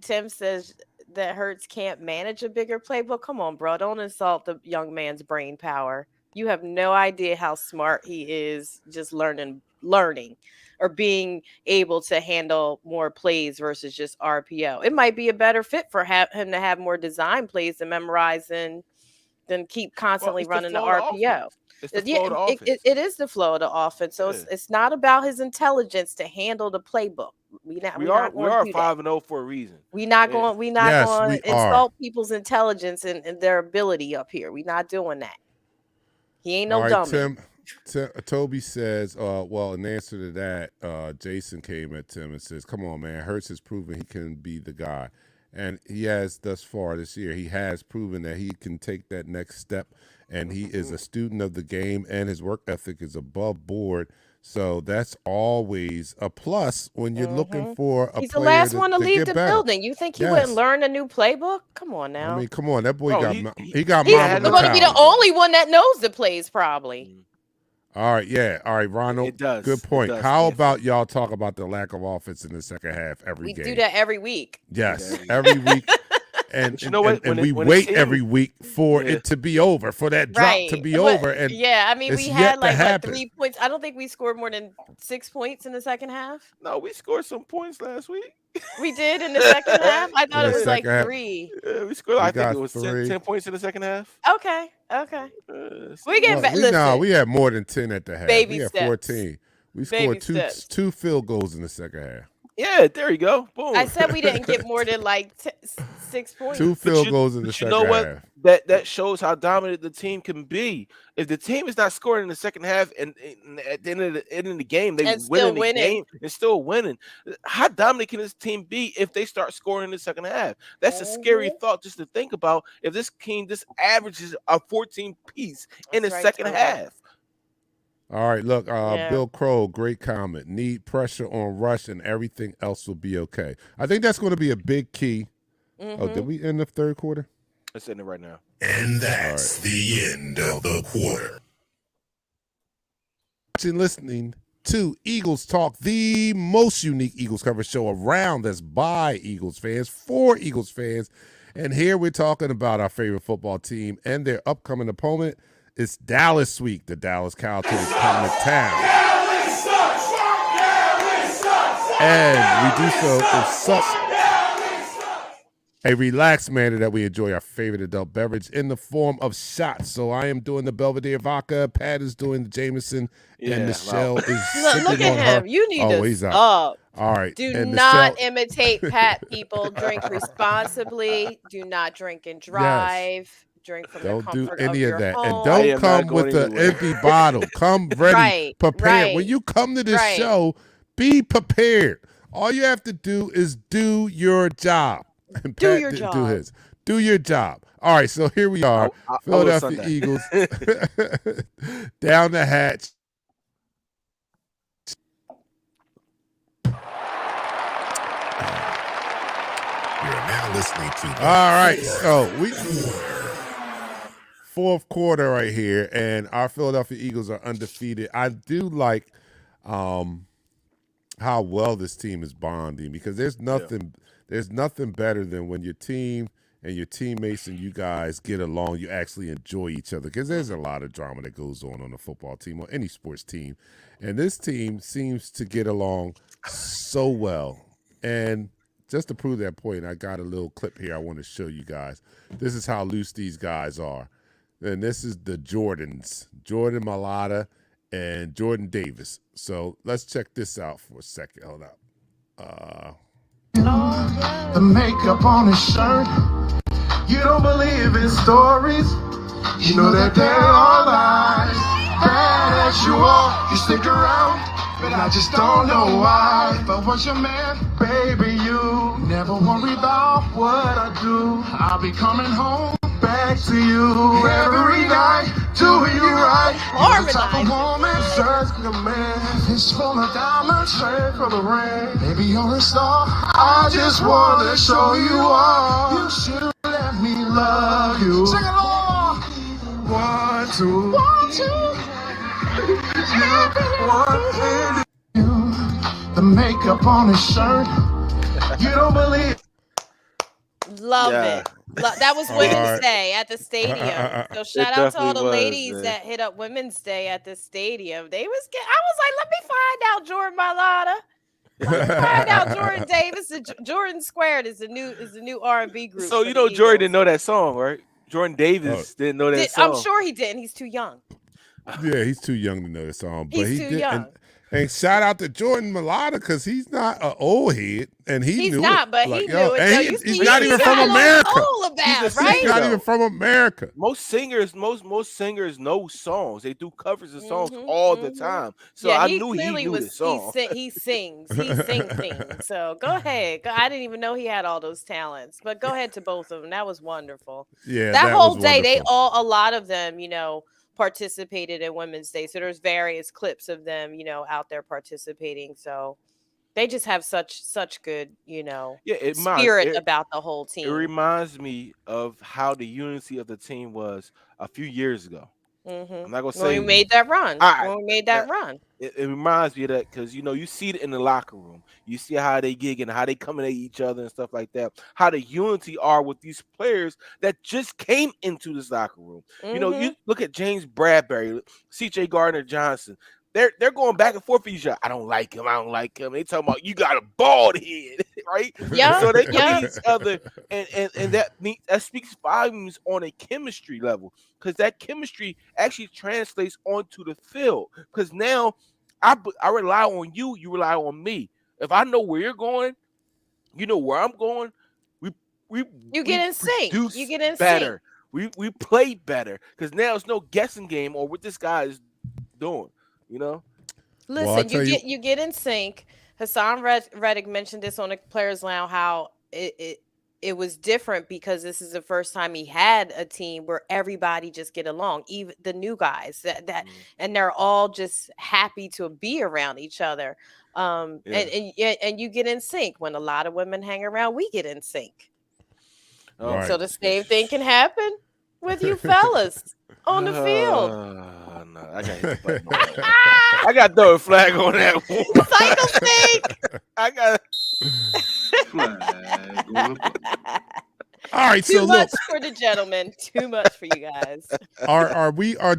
Tim says that Hertz can't manage a bigger playbook. Come on, bro. Don't insult the young man's brain power. You have no idea how smart he is just learning learning or being able to handle more plays versus just RPO. It might be a better fit for him to have more design plays to memorize than keep Well, constantly it's the running the flow of the RPO. offense. It's the Yeah, flow of the offense. it is the flow of the offense. So Yeah. it's not about his intelligence to handle the playbook. We We are not we going to are do that. 5-0 for a reason. And We not Yes, going we to are. insult people's intelligence and their ability up here. We not doing that. He ain't All no right, dummy. Toby says, well, in answer to that, Jason came at Tim and says, come on, man, Hurts has proven he can be the guy. And he has thus far this year. He has proven that he can take that next step, and he is a student of the game, and his work ethic is above board. So that's always a plus when you're looking for a He's the player last one to leave get the better. building. You think he wouldn't Yes. learn a new playbook? Come on now. I mean, come on, that boy Bro, got he got He's Mamba had no going to be the mentality. only one that knows the plays, probably. All right, yeah. All right, Ronald. It does. Good point. It does, How Anthony. about y'all talk about the lack of offense in the second half every We game? do that every week. Yes, Yeah. every week. And But you know what? And When we a wait team- every week for Yeah. it to be over, for that drop to be over. And yeah, I mean, it's we yet had to like happen. 3 points. I don't think we scored more than 6 points in the second half. No, we scored some points last week. We did in the second half. I thought In it the was like second half. 3. We scored. I think got it was 3. 10 points in the second half. Okay. So We get Well, back. we, Listen, no, we had more than 10 at the half. Baby we had steps. 14. We Baby scored steps. two field goals in the second half. yeah, there you go. Boom. I said we didn't get more than like 6 points. 2 field you- goals in the but you second know what? half. That shows how dominant the team can be. If the team is not scoring in the second half and at the end of the game, they And win still in the winning. game and still winning. How dominant can this team be if they start scoring in the second half? That's a scary thought just to think about. If this team just averages a 14 piece in the That's right, second Toby. half. All right, look, Yeah. Bill Crow, great comment. Need pressure on Rush and everything else will be okay. I think that's going to be a big key. Oh, did we end the third quarter? Let's end it right now. And that's the end of the quarter. Watching, listening to Eagles Talk, the most unique Eagles coverage show around that's by Eagles fans, for Eagles fans. And here we're talking about our favorite football team and their upcoming opponent. It's Dallas week. The Dallas Cowboys coming to town. And we do so in such a relaxed manner that we enjoy our favorite adult beverage in the form of shots. So I am doing the Belvedere vodka, Pat is doing the Jameson, Yeah, and Michelle is Look sipping at on him. her. You need Oh, to he's out. stop. All right. Do and not Michelle, imitate Pat, people. Drink responsibly. Do not drink and drive. Drink from don't the do comfort any of of your that. home. And I don't am come not going with an anywhere. empty bottle. Come ready, Right, prepared. right, When you come to this right. show, be prepared. All you have to do is do your job. And Do Pat your didn't job. do his. Do your job. All right, so here we are. I will Philadelphia Sunday. Eagles down the hatch. You're now listening to the All right, so we fourth quarter right here, and our Philadelphia Eagles are undefeated. I do like how well this team is bonding, because there's nothing better than when your team and your teammates and you guys get along, you actually enjoy each other, because there's a lot of drama that goes on a football team or any sports team, and this team seems to get along so well. And just to prove that point, I got a little clip here I want to show you guys. This is how loose these guys are. And this is the Jordans, Jordan Mailata and Jordan Davis. So let's check this out for a second. Hold up. The makeup on his shirt. You don't believe his stories. You know that they're all lies. Bad as you are, you stick around. But I just don't know why. If I was your man, baby, you never worry about what I do. I'll be coming home back to you every night, doing you right. You're the type of woman deserves a man. It's full of diamonds, straight from the rain. Baby, you're a star. I just wanna show you all. You should let me love you. Sing along. 1, 2, 1, 2. The makeup on his shirt. You don't believe. Love Yeah. it. That was All Women's right. Day at the stadium. So It shout out to all definitely the was, ladies man. that hit up Women's Day at the stadium. I was like, let me find out Jordan Mailata. Let me find out Jordan Davis. Jordan Squared is the new R&B group So for you the know Jordan didn't Eagles. know that song, right? Jordan Oh, Davis didn't know that I'm song. sure he didn't. He's too young. yeah, he's too young to know the song, but He's he too did. young. And shout out to Jordan Mailata because he's not an old head, and he He's knew it. not, but he Like yo, knew it. and Yo, he's you not see even how from I know it's America. old He's a about, He's right? singer not even though. from America. Most singers know songs. They do covers of songs Mhm, all the mhm. time. So Yeah, I he knew he clearly knew the was. song. He sing things. So go ahead. I didn't even know he had all those talents. But go ahead to both of them. That was wonderful. Yeah, That that was whole day, wonderful. a lot of them, participated in Women's Day. So there's various clips of them, out there participating. So they just have such good, Yeah, spirit about the whole it team. reminds me of how the unity of the team was a few years ago. I'm not gonna When we say Mhm. made that run. all right. When we made That that run. it reminds me of that because you see it in the locker room. You see how they gig and how they coming at each other and stuff like that. How the unity are with these players that just came into this locker room. You Mhm. look at James Bradbury, C.J. Gardner Johnson. They're going back and forth with each other. I don't like him. I don't like him. They talking about you got a bald head, right? And Yeah. so they look at Yeah. each other, and that speaks volumes on a chemistry level because that chemistry actually translates onto the field. Because now I rely on you, you rely on me. If I know where you're going, you know where I'm going. We we You we get in sync. You produce get in sync. better. We play better because now it's no guessing game or what this guy is doing. You know. Well, I Listen, tell you, you get in sync. Hassan Reddick mentioned this on the Players Lounge how it was different because this is the first time he had a team where everybody just get along, even the new guys Mm, and they're all just happy to be around each other. yeah. And you get in sync when a lot of women hang around. We get in sync, Oh, so right. the same thing can happen with you fellas on the field. no, I gotta hit the button on that one. I got to throw a flag on that one. Cycle sync. I got. Flag on the play. All right, Too so much look, for the gentlemen. Too much for you guys.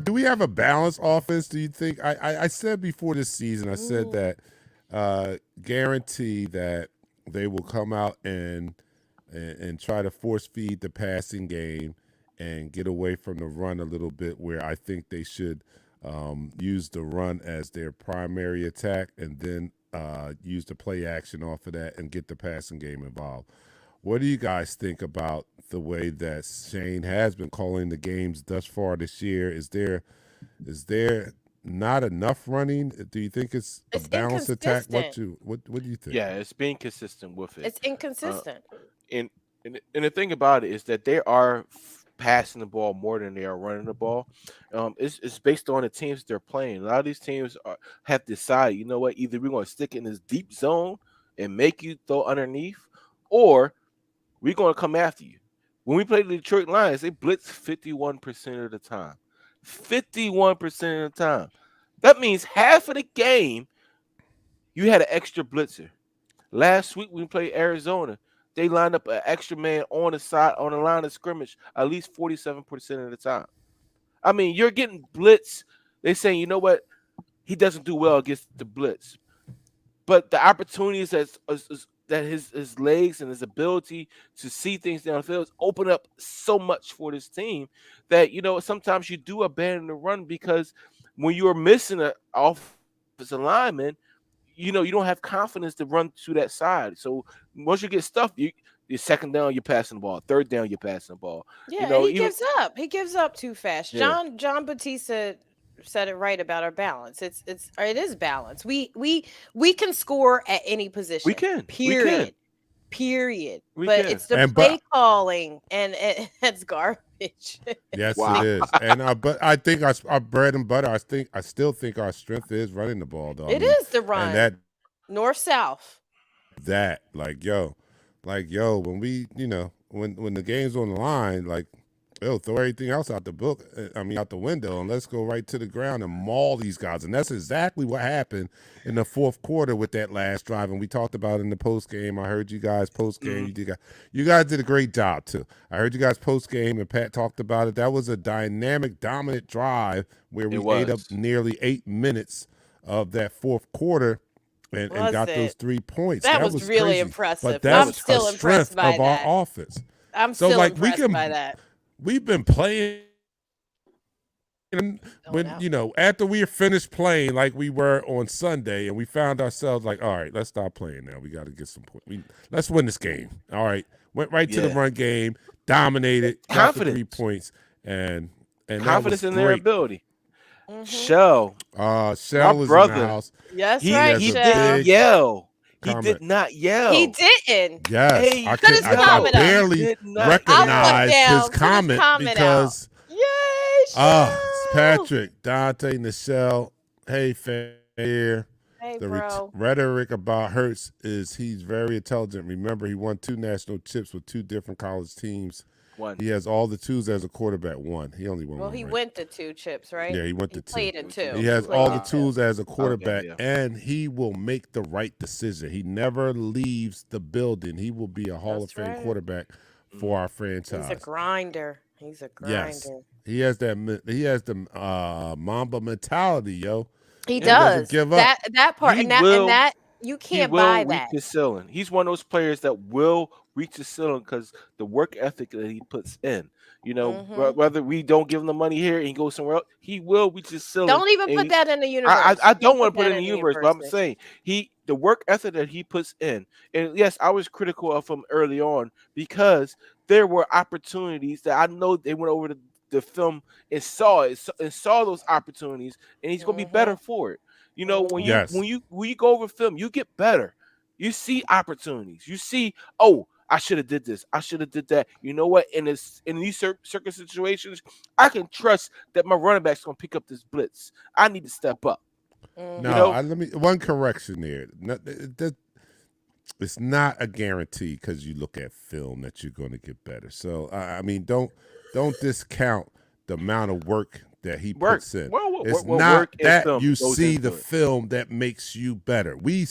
do we have a balanced offense? Do you think? I said before this season, I said Mm. that guarantee that they will come out and try to force feed the passing game and get away from the run a little bit. Where I think they should use the run as their primary attack, and then use the play action off of that and get the passing game involved. What do you guys think about the way that Shane has been calling the games thus far this year? Is there not enough running? Do you think it's a It's balanced attack? inconsistent. What do you think? Yeah, it's being consistent with it. It's Uh, inconsistent. and, and the thing about it is that they are passing the ball more than they are running the ball. It's based on the teams they're playing. A lot of these teams have decided, you know what, either we're going to stick in this deep zone and make you throw underneath, or we're going to come after you. When we played the Detroit Lions, they blitz 51% of the time. 51% of the time. That means half of the game you had an extra blitzer. Last week when we played Arizona, they lined up an extra man on the side on the line of scrimmage at least 47% of the time. I mean, you're getting blitz. They saying, you know what? He doesn't do well against the blitz. But the opportunities that his legs and his ability to see things downfield open up so much for this team that sometimes you do abandon the run because when you're missing an offensive lineman, you don't have confidence to run to that side. So once you get stuffed, you're second down, you're passing the ball. Third down, you're passing the ball. Yeah, he Even gives up. He gives up too fast. yeah, John Batista said it right about our balance. It is balance. We can score at any we position. can, we can, Period. Period. we But can. it's the And play but calling and it's garbage. yes, it Wow. is. And but I think our bread and butter. I still think our strength is running the ball, though. I It mean, is the and run. North south. that like yo, when we when the game's on the line, like They'll throw everything else out the book. I mean, out the window, and let's go right to the ground and maul these guys. And that's exactly what happened in the fourth quarter with that last drive. And we talked about it in the post game. I heard you guys post game. You guys did a great job too. I heard you guys post game, and Pat talked about it. That was a dynamic, dominant drive where we ate up nearly 8 minutes of that fourth quarter. And got those 3 points. That was really crazy. impressive. But that's I'm still a impressed strength by of that. our offense. I'm still impressed by that. We've been playing after we finished playing like we were on Sunday, and we found ourselves like, all right, let's stop playing now. We got to get some points. Let's win this game. All right, went right to the run game, dominated, got the 3 points, and confidence in their ability. Shell is in the house. Yes, he didn't yell. He did not yell. He didn't. Yes, hey, I barely recognized his comment because Patrick, Dante, Nichelle, hey fam here. Hey, the rhetoric about Hurts is he's very intelligent. Remember, he won 2 national chips with 2 different college teams. He has all the 2s as a quarterback. He only won one. Well, he went to 2 chips, right? Yeah, he went to 2. Played in 2. He has all the 2s as a quarterback, and he will make the right decision. He never leaves the building. He will be a Hall of Fame quarterback for our franchise. He's a grinder. Yes, he has that. He has the Mamba mentality, yo. He does. Give up. That part and that you can't buy that. He will reach his ceiling. He's one of those players that will reach his ceiling because the work ethic that he puts in. Whether we don't give him the money here and he goes somewhere else, he will reach his ceiling. Don't even put that in the universe. I don't want to put it in the universe, but I'm saying the work ethic that he puts in. And yes, I was critical of him early on because there were opportunities that I know they went over the film and saw those opportunities, and he's going to be better for it. When you go over film, you get better. You see opportunities. You see, I should have did this. I should have did that. You know what? In these certain situations, I can trust that my running back's going to pick up this blitz. I need to step up. No, let me one correction there. It's not a guarantee because you look at film that you're going to get better. So I mean, don't discount the amount of work that he puts in. It's not that you see the film that makes you better. We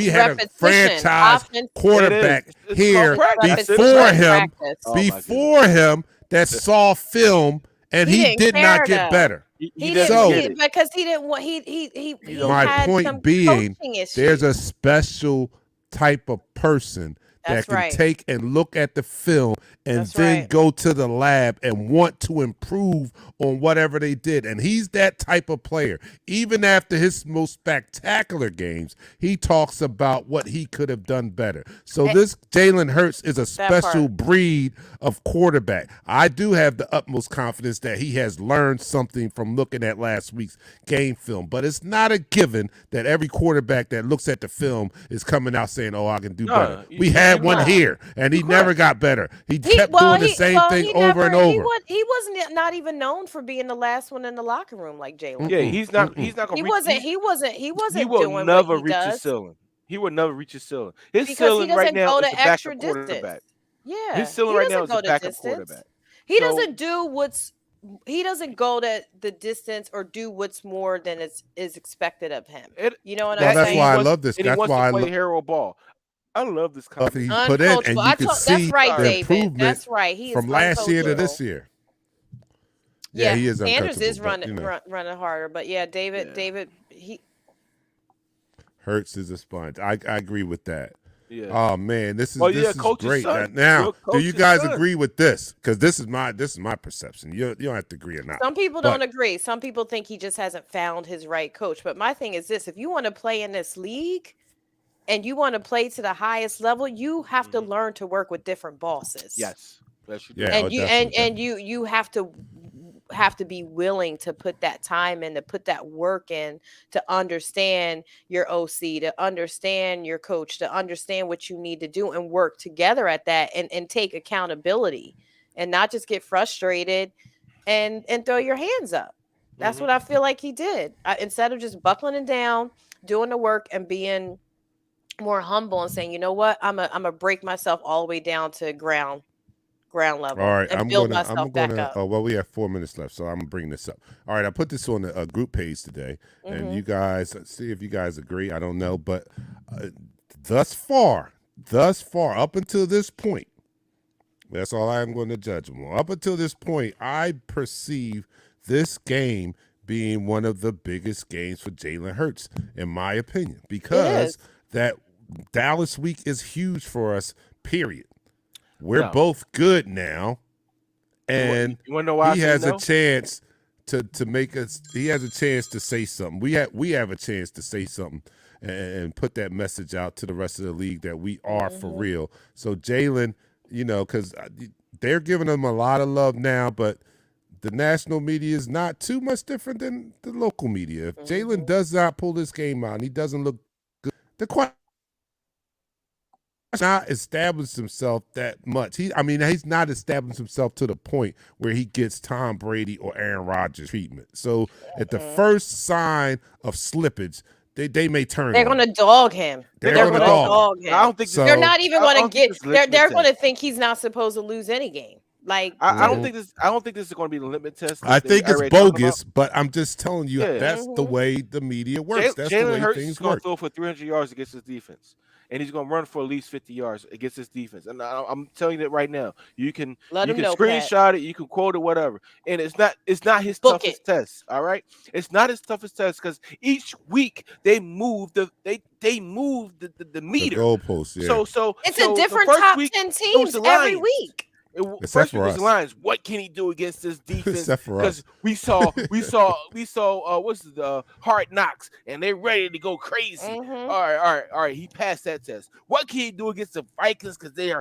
had a franchise quarterback here before him that saw film and he did not get better. Because he didn't want he my point being there's a special type of person that can take and look at the film and then go to the lab and want to improve on whatever they did. And he's that type of player. Even after his most spectacular games, he talks about what he could have done better. So this Jalen Hurts is a special breed of quarterback. I do have the utmost confidence that he has learned something from looking at last week's game film. But it's not a given that every quarterback that looks at the film is coming out saying, I can do better. We had one here, and he never got better. He kept doing the same thing over and over. He wasn't not even known for being the last one in the locker room like Jalen. Yeah, he's not going to He wasn't he will doing never reach his ceiling. He would never reach his ceiling. His ceiling he right now go is to the extra backup distance. quarterback. Yeah, his ceiling right now is the backup quarterback. He doesn't do he doesn't go to the distance or do what's more than is expected of him. You know what I'm saying? That's why I love this. That's why I play hero ball. I love this kind he put in, and you can see the improvement that's right. He from last year to this year. Yeah, he is. Sanders is running harder, but David, Hurts is a sponge. I agree with that. Yeah. Oh man, this is great. Son. Now, do you guys agree with this? Because this is my perception. You don't have to agree or not. Some people don't agree. Some people think he just hasn't found his right coach. But my thing is this: if you want to play in this league and you want to play to the highest level, you have to learn to work with different bosses. Yes. And you have to be willing to put that time in, to put that work in, to understand your OC, to understand your coach, to understand what you need to do and work together at that and take accountability and not just get frustrated and throw your hands up. That's what I feel like he did. Instead of just buckling it down, doing the work and being more humble and saying, you know what, I'm a break myself all the way down to ground ground All level right, and I'm build gonna myself back up. well, we have 4 minutes left, so I'm gonna bring this up. All right, I put this on a group page today, and you guys see if you guys agree. I don't know, but uh, thus far, up until this point, that's all I'm going to judge them on. Up until this point, I perceive this game being one of the biggest games for Jalen Hurts, in my opinion, It is. because that Dallas week is huge for us. Period. We're No. both good now, and You want to know why I he say has no? a chance to make us. He has a chance to say something. We have a chance to say something and put that message out to the rest of the league that we are for real. So Jalen, because they're giving him a lot of love now, but the national media is not too much different than the local media. If Jalen does not pull this game out and he doesn't look good, the question not established himself that much. He's not established himself to the point where he gets Tom Brady or Aaron Rodgers treatment. So at the first sign of slippage, they may turn. They're on going him. to dog him. They're They're gonna going to dog dog him. him. I don't think So They're not even I going to don't think get. this They're litmus going to test. think he's not supposed to lose any game. Like I don't think this. I don't think this is going to be the limit test. I that we think it's already talking about. bogus, but I'm just telling you Yeah. that's the way the media works. That's the Jalen way Hurts is things going to work. throw for 300 yards against his defense, and he's going to run for at least 50 yards against his defense. And I'm telling you that right now. You can Let him know, screenshot it, you can quote it, whatever. And it's not his Book toughest test. All right, it's not his toughest test because each week they move the meter. The goalpost, yeah. So it's so a the different first top week, 10 it was teams the every Lions. week. Except First for week was us. the Lions. What can he do against this defense? Except for us. Because we saw what's the Hard Knocks, and they're ready to go crazy. All right. He passed that test. What can he do against the Vikings? Because they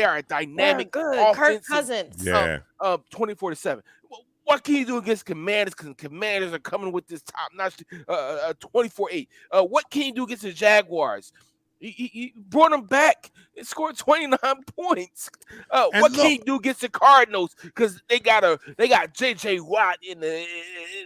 are a dynamic Good. offense. Kirk Cousins. Yeah. 24-7. What can he do against Commanders? Because Commanders are coming with this top-notch 24-8. What can he do against the Jaguars? He brought them back and scored 29 points. What can he do against the Cardinals? Because they got JJ Watt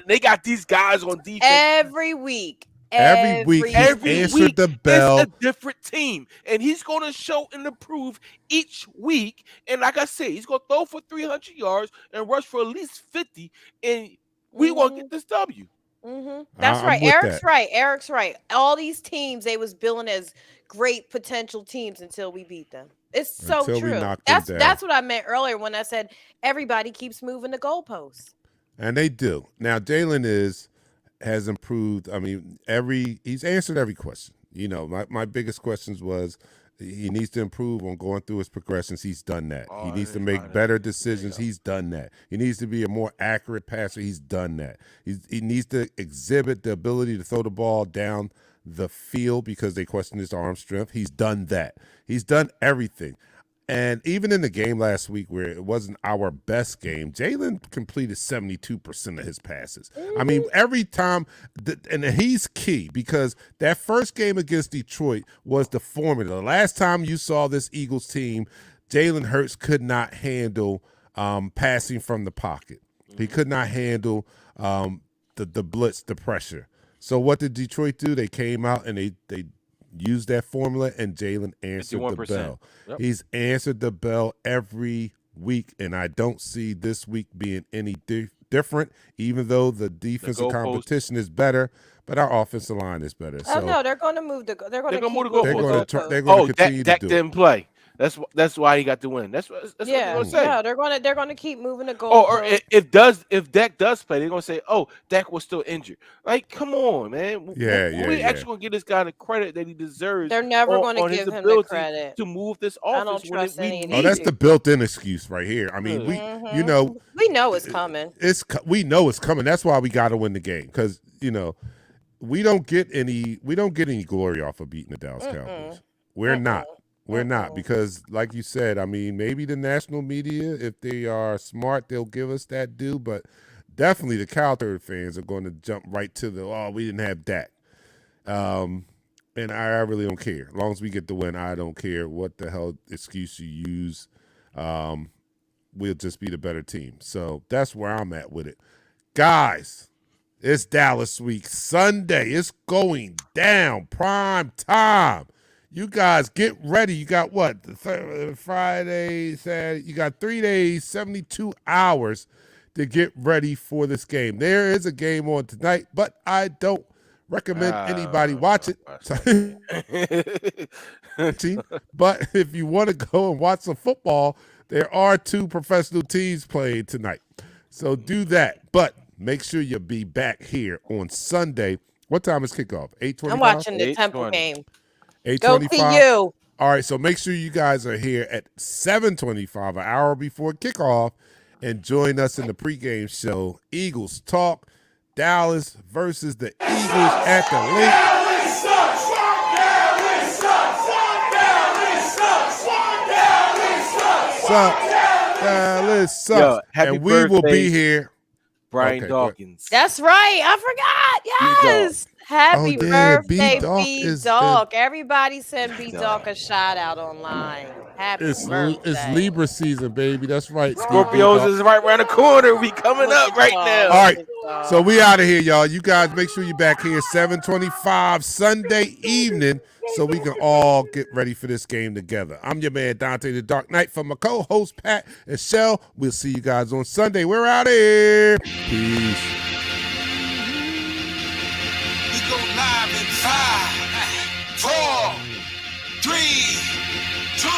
they got these guys on defense. Every week. Every week the bell. It's a different team, and he's going to show and improve each week. And like I said, he's going to throw for 300 yards and rush for at least 50, and we won't get this W. That's I'm right. with Eric's that. right. Eric's right. All these teams, they was billing as great potential teams until we beat them. It's so Until we true. knock them down. That's what I meant earlier when I said everybody keeps moving the goalposts. And they do. Now Jalen has improved. He's answered every question. My biggest questions was he needs to improve on going through his progressions. He's done that. He needs to make better decisions. He's done that. He needs to be a more accurate passer. He's done that. He needs to exhibit the ability to throw the ball down the field because they question his arm strength. He's done that. He's done everything. And even in the game last week where it wasn't our best game, Jalen completed 72% of his passes. Every time, and he's key because that first game against Detroit was the formula. The last time you saw this Eagles team, Jalen Hurts could not handle passing from the pocket. He could not handle the blitz, the pressure. So what did Detroit do? They came out and they used that formula, and Jalen answered 51%. The bell. Yep. He's answered the bell every week, and I don't see this week being any different, even though the defensive competition is better, but our offensive line is better. No, they're going to move the. They're going to move the goalpost. They're going to continue to do didn't play. That's why he got the win. That's what they're gonna say. Yeah, they're going to keep moving the goalpost. Or if Dak does play, they're gonna say, "Oh, Dak was still injured." Like, come on, man. We actually gonna give this guy the credit that he deserves. They're never going to give him the credit to move this offense. I don't trust any. That's the built-in excuse right here. We know it's coming. We know it's coming. That's why we got to win the game because we don't get any glory off of beating the Dallas Cowboys. We're not. We're not because, like you said, maybe the national media, if they are smart, they'll give us that due. But definitely the Cowboys fans are going to jump right to we didn't have Dak. And I really don't care. As long as we get the win, I don't care what the hell excuse you use. We'll just be the better team. So that's where I'm at with it. Guys, it's Dallas week. Sunday. It's going down. Prime time. You guys get ready. You got what? Friday, Saturday. You got 3 days, 72 hours to get ready for this game. There is a game on tonight, but I don't recommend anybody watch it. But if you want to go and watch some football, there are 2 professional teams playing tonight. So do that. But make sure you be back here on Sunday. What time is kickoff? 8:25? I'm watching the Temple game. 8:25. Go TU. All right, so make sure you guys are here at 7:25, an hour before kickoff, and join us in the pregame show. Eagles Talk, Dallas versus the Eagles at the link. Dallas sucks. Yo, happy and we will birthday, be here. Brian Okay, Dawkins. That's right. I forgot. Yes. Happy yeah, birthday, B-Dawk B-Dawk. Everybody send B-Dawk a shout out online. Happy birthday. It's Libra season, baby. That's right. Scorpios is right around the corner. We coming up right now. All right. So we out of here, y'all. You guys make sure you're back here 7:25 Sunday evening so we can all get ready for this game together. I'm your man, Dante the Dark Knight. For my co-host, Pat and Shell, we'll see you guys on Sunday. We're out of here. Peace. We go live in 5, 4, 3, 2.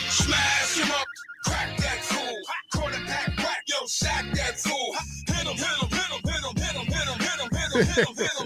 Smash him up, crack that fool. Quarterback, crack, yo, sack that fool. Hit him, hit him, hit him, hit him, hit him, hit him, hit him, hit him, hit him, hit him.